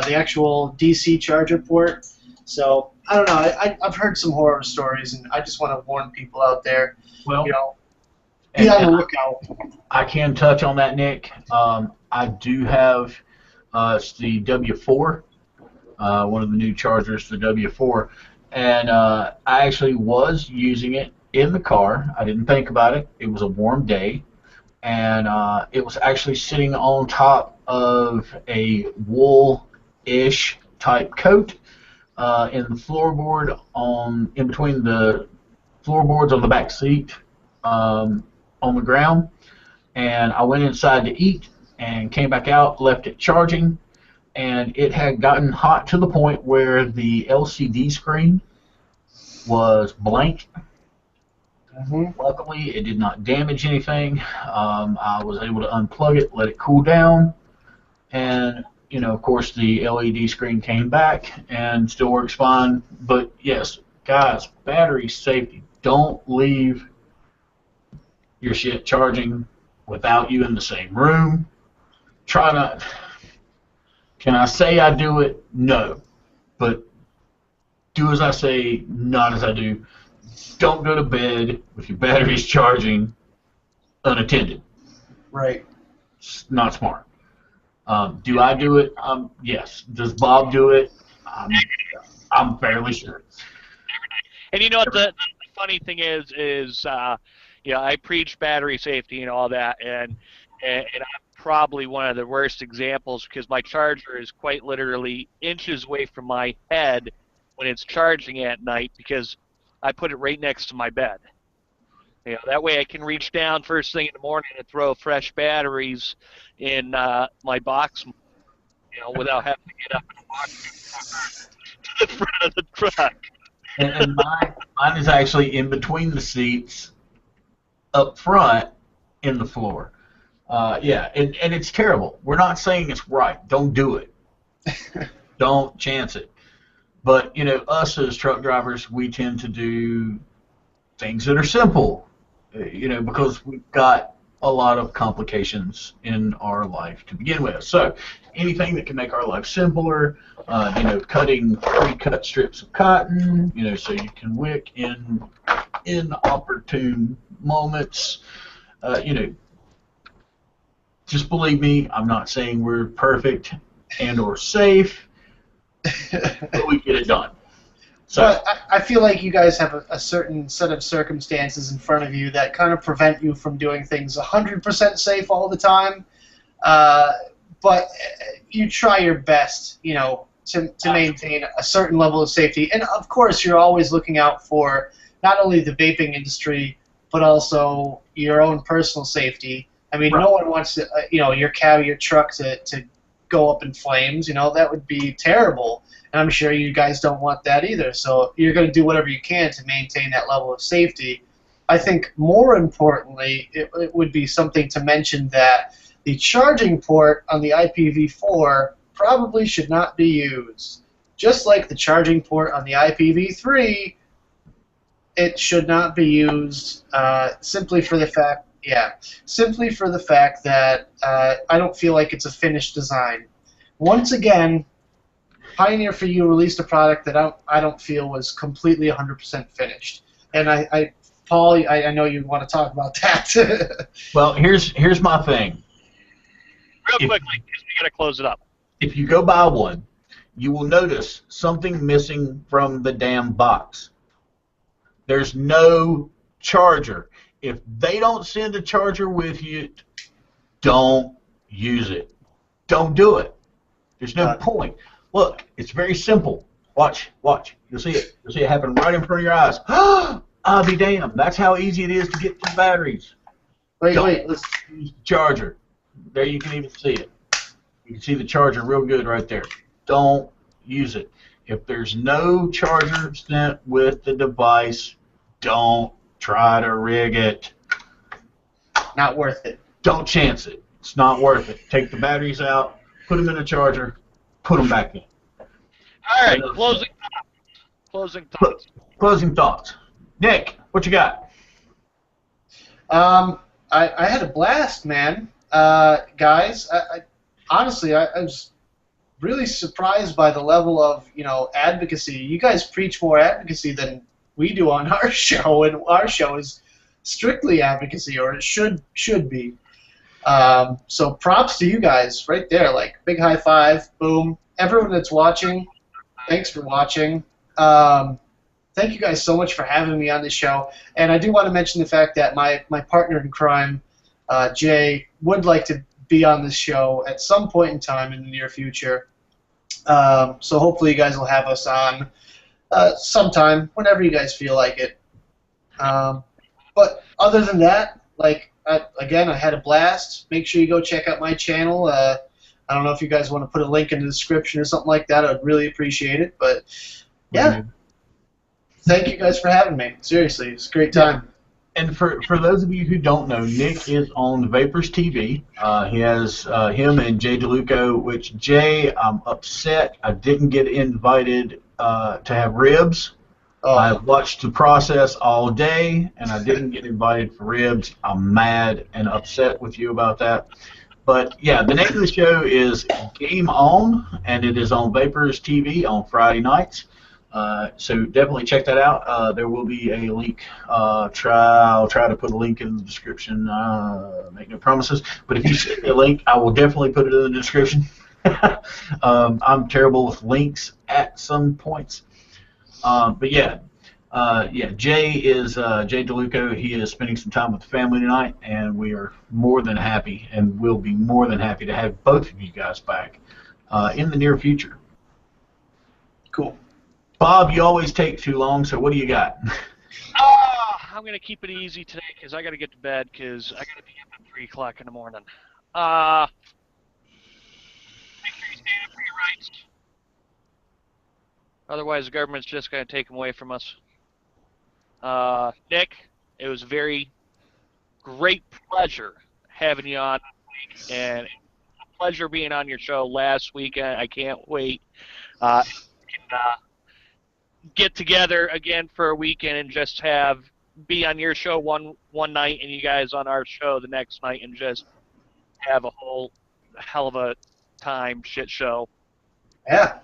the actual DC charger port. So I don't know. I've heard some horror stories, and I just want to warn people out there.
Well,
be on the lookout.
I can touch on that, Nick. I do have it's the W4, one of the new chargers, the W4, and I actually was using it in the car. I didn't think about it. It was a warm day, and it was actually sitting on top of a wool-ish type coat in the floorboard in between the floorboards on the back seat on the ground. And I went inside to eat and came back out, left it charging, and it had gotten hot to the point where the LCD screen was blank. Luckily, it did not damage anything. I was able to unplug it, let it cool down, and of course, the LED screen came back and still works fine. But yes, guys, battery safety. Don't leave your shit charging without you in the same room. Try not. Can I say I do it? No. But do as I say, not as I do. Don't go to bed with your batteries charging unattended.
Right.
It's not smart. Do I do it? Yes. Does Bob do it? I'm fairly sure.
And the funny thing is I preach battery safety and all that, and I'm probably one of the worst examples because my charger is quite literally inches away from my head when it's charging at night because I put it right next to my bed. That way I can reach down first thing in the morning and throw fresh batteries in my box, without having to get up and walk to the front of the truck.
And mine is actually in between the seats, up front, in the floor. And it's terrible. We're not saying it's right. Don't do it. Don't chance it. But, us as truck drivers, we tend to do things that are simple, because we've got a lot of complications in our life to begin with. So anything that can make our life simpler, cutting pre-cut strips of cotton, so you can wick in opportune moments, just believe me, I'm not saying we're perfect and or safe, but we get it done. So
but I feel like you guys have a certain set of circumstances in front of you that kind of prevent you from doing things 100% safe all the time. But you try your best, to maintain a certain level of safety. And of course, you're always looking out for not only the vaping industry, but also your own personal safety. I mean,
Right.
No one wants to, your cab, your truck to go up in flames. That would be terrible. And I'm sure you guys don't want that either. So you're going to do whatever you can to maintain that level of safety. I think more importantly, it would be something to mention that the charging port on the IPv4 probably should not be used. Just like the charging port on the IPv3, it should not be used simply for the fact that I don't feel like it's a finished design. Once again, Pioneer for You released a product that I don't feel was completely 100% finished. And Paul, I know you want to talk about that.
Well, here's my thing.
Real quickly, because we got to close it up.
If you go buy one, you will notice something missing from the damn box. There's no charger. If they don't send a charger with you, don't use it. Don't do it. There's no point. Look, it's very simple. Watch. You'll see it. You'll see it happen right in front of your eyes. I'll be damned. That's how easy it is to get the batteries.
Wait,
Don't use the charger. There you can even see it. You can see the charger real good right there. Don't use it. If there's no charger sent with the device, don't try to rig it.
Not worth it.
Don't chance it. It's not worth it. Take the batteries out, put them in a charger, put them back in.
All right, closing thoughts.
Closing thoughts. Nick, what you got?
I had a blast, man. Guys, honestly, I was really surprised by the level of, advocacy. You guys preach more advocacy than we do on our show, and our show is strictly advocacy, or it should be. So props to you guys right there. Like, big high five, boom. Everyone that's watching, thanks for watching. Thank you guys so much for having me on this show. And I do want to mention the fact that my partner in crime, Jay, would like to be on this show at some point in time in the near future. So hopefully you guys will have us on sometime, whenever you guys feel like it. But other than that, again, I had a blast. Make sure you go check out my channel. I don't know if you guys want to put a link in the description or something like that. I'd really appreciate it. But yeah, thank you guys for having me. Seriously, it's a great time.
And for those of you who don't know, Nick is on Vapors TV. He has him and Jay DeLuco, which Jay, I'm upset I didn't get invited to have ribs.
Oh.
I watched the process all day, and I didn't get invited for ribs. I'm mad and upset with you about that. But, yeah, the name of the show is Game On, and it is on Vapors TV on Friday nights. So definitely check that out. There will be a link. I'll try to put a link in the description. Make no promises. But if you send me a link, I will definitely put it in the description. I'm terrible with links at some points. But yeah, Jay is Jay DeLuco. He is spending some time with the family tonight, and we are more than happy, and will be more than happy to have both of you guys back in the near future.
Cool.
Bob, you always take too long, so what do you got? I'm going to keep it easy today because I got to get to bed because I got to be up at 3 o'clock in the morning. Make sure you stand up for your rights. Otherwise, the government's just going to take them away from us. Nick, it was a very great pleasure having you on this week, and a pleasure being on your show last week. I can't wait to get together again for a weekend and just be on your show one night and you guys on our show the next night and just have a whole hell of a time shit show.
Yeah.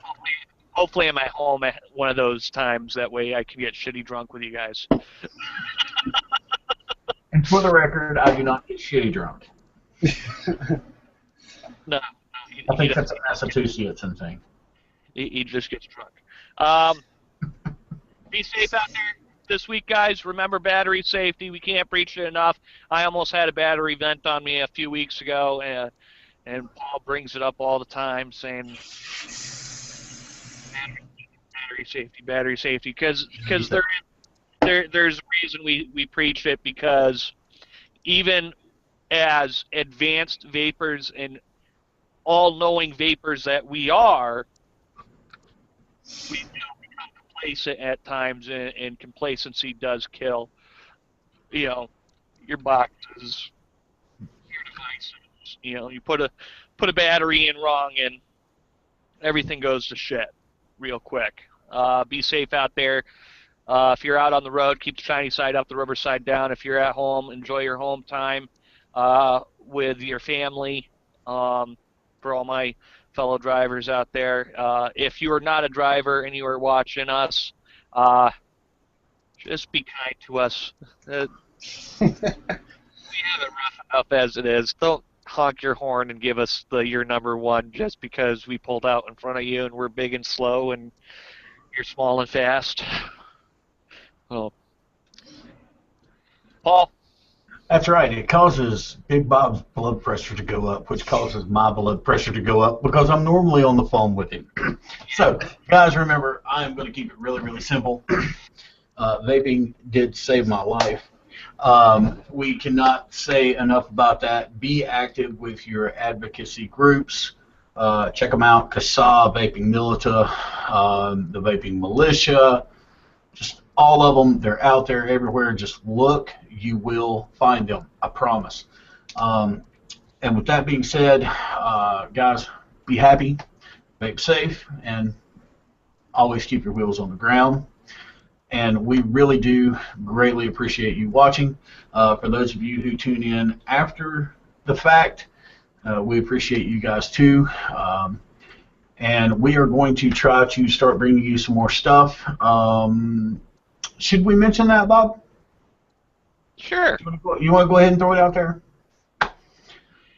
Hopefully I'm at home at one of those times. That way I can get shitty drunk with you guys.
And for the record, I do not get shitty drunk.
No.
I think that's a Massachusetts thing.
He just gets drunk. Be safe out there this week, guys. Remember battery safety. We can't preach it enough. I almost had a battery vent on me a few weeks ago, and Paul brings it up all the time, saying battery safety, because there's a reason we preach it, because even as advanced vapors and all-knowing vapors that we are, we do become complacent at times, and complacency does kill, your boxes, your devices. You put a battery in wrong, and everything goes to shit real quick. Be safe out there. If you're out on the road, keep the shiny side up, the rubber side down. If you're at home, enjoy your home time with your family. For all my fellow drivers out there, if you are not a driver and you are watching us, just be kind to us. We have it rough enough as it is. Don't honk your horn and give us your number one just because we pulled out in front of you and we're big and slow and you're small and fast. Well, Paul?
That's right. It causes Big Bob's blood pressure to go up, which causes my blood pressure to go up because I'm normally on the phone with him. So, guys, remember, I'm going to keep it really, really simple. Vaping did save my life. We cannot say enough about that. Be active with your advocacy groups. Check them out. CASA, Vaping Milita, the Vaping Militia, just all of them. They're out there everywhere. Just look. You will find them. I promise. And with that being said, guys, be happy, vape safe, and always keep your wheels on the ground. And we really do greatly appreciate you watching. For those of you who tune in after the fact, we appreciate you guys too. And we are going to try to start bringing you some more stuff. Should we mention that, Bob?
Sure.
You want to go ahead and throw it out there?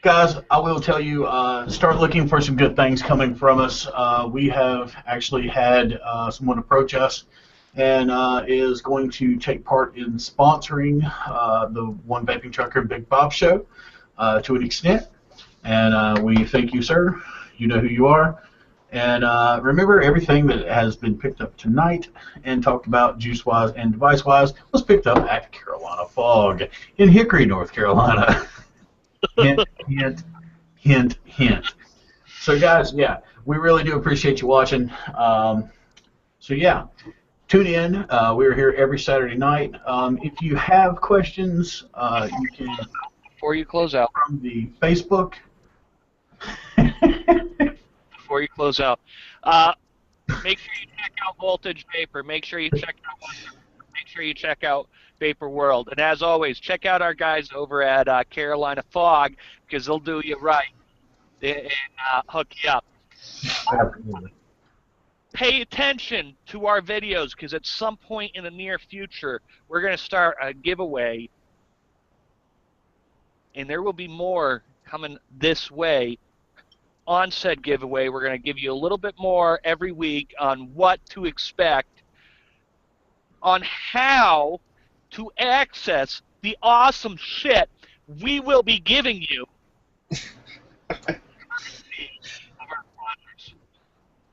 Guys, I will tell you, start looking for some good things coming from us. We have actually had someone approach us and is going to take part in sponsoring the One Vaping Trucker and Big Bob show to an extent. And we thank you, sir. You know who you are. And remember, everything that has been picked up tonight and talked about juice-wise and device-wise was picked up at Carolina Fog in Hickory, North Carolina. Hint, hint, hint, hint. So, guys, yeah, we really do appreciate you watching. So, yeah, tune in. We're here every Saturday night. If you have questions, you can...
Before you close out.
From the Facebook.
Before you close out. Make sure you check out Voltage Vapor. Make sure you check out Vapor World. And as always, check out our guys over at Carolina Fog, because they'll do you right and hook you up.
Absolutely.
Pay attention to our videos, because at some point in the near future, we're going to start a giveaway, and there will be more coming this way. On said giveaway, we're going to give you a little bit more every week on what to expect, on how to access the awesome shit we will be giving you.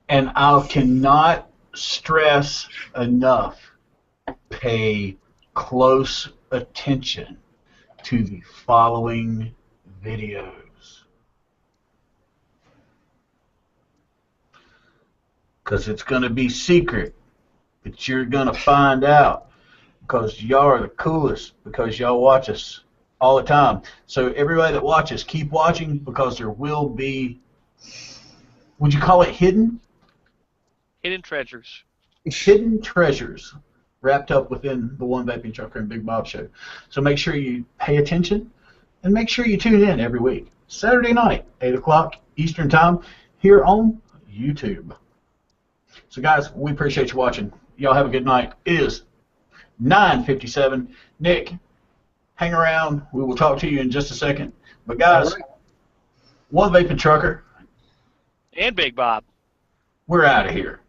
And I cannot stress enough, pay close attention to the following videos. Because it's going to be secret, but you're going to find out, because y'all are the coolest, because y'all watch us all the time. So everybody that watches, keep watching, because there will be, would you call it hidden?
Hidden treasures.
Hidden treasures wrapped up within the One Vaping Trucker and Big Bob show. So make sure you pay attention, and make sure you tune in every week. Saturday night, 8 o'clock Eastern Time, here on YouTube. So, guys, we appreciate you watching. Y'all have a good night. It is 9:57. Nick, hang around. We will talk to you in just a second. But, guys, right. One Vaping Trucker
and Big Bob,
we're out of here.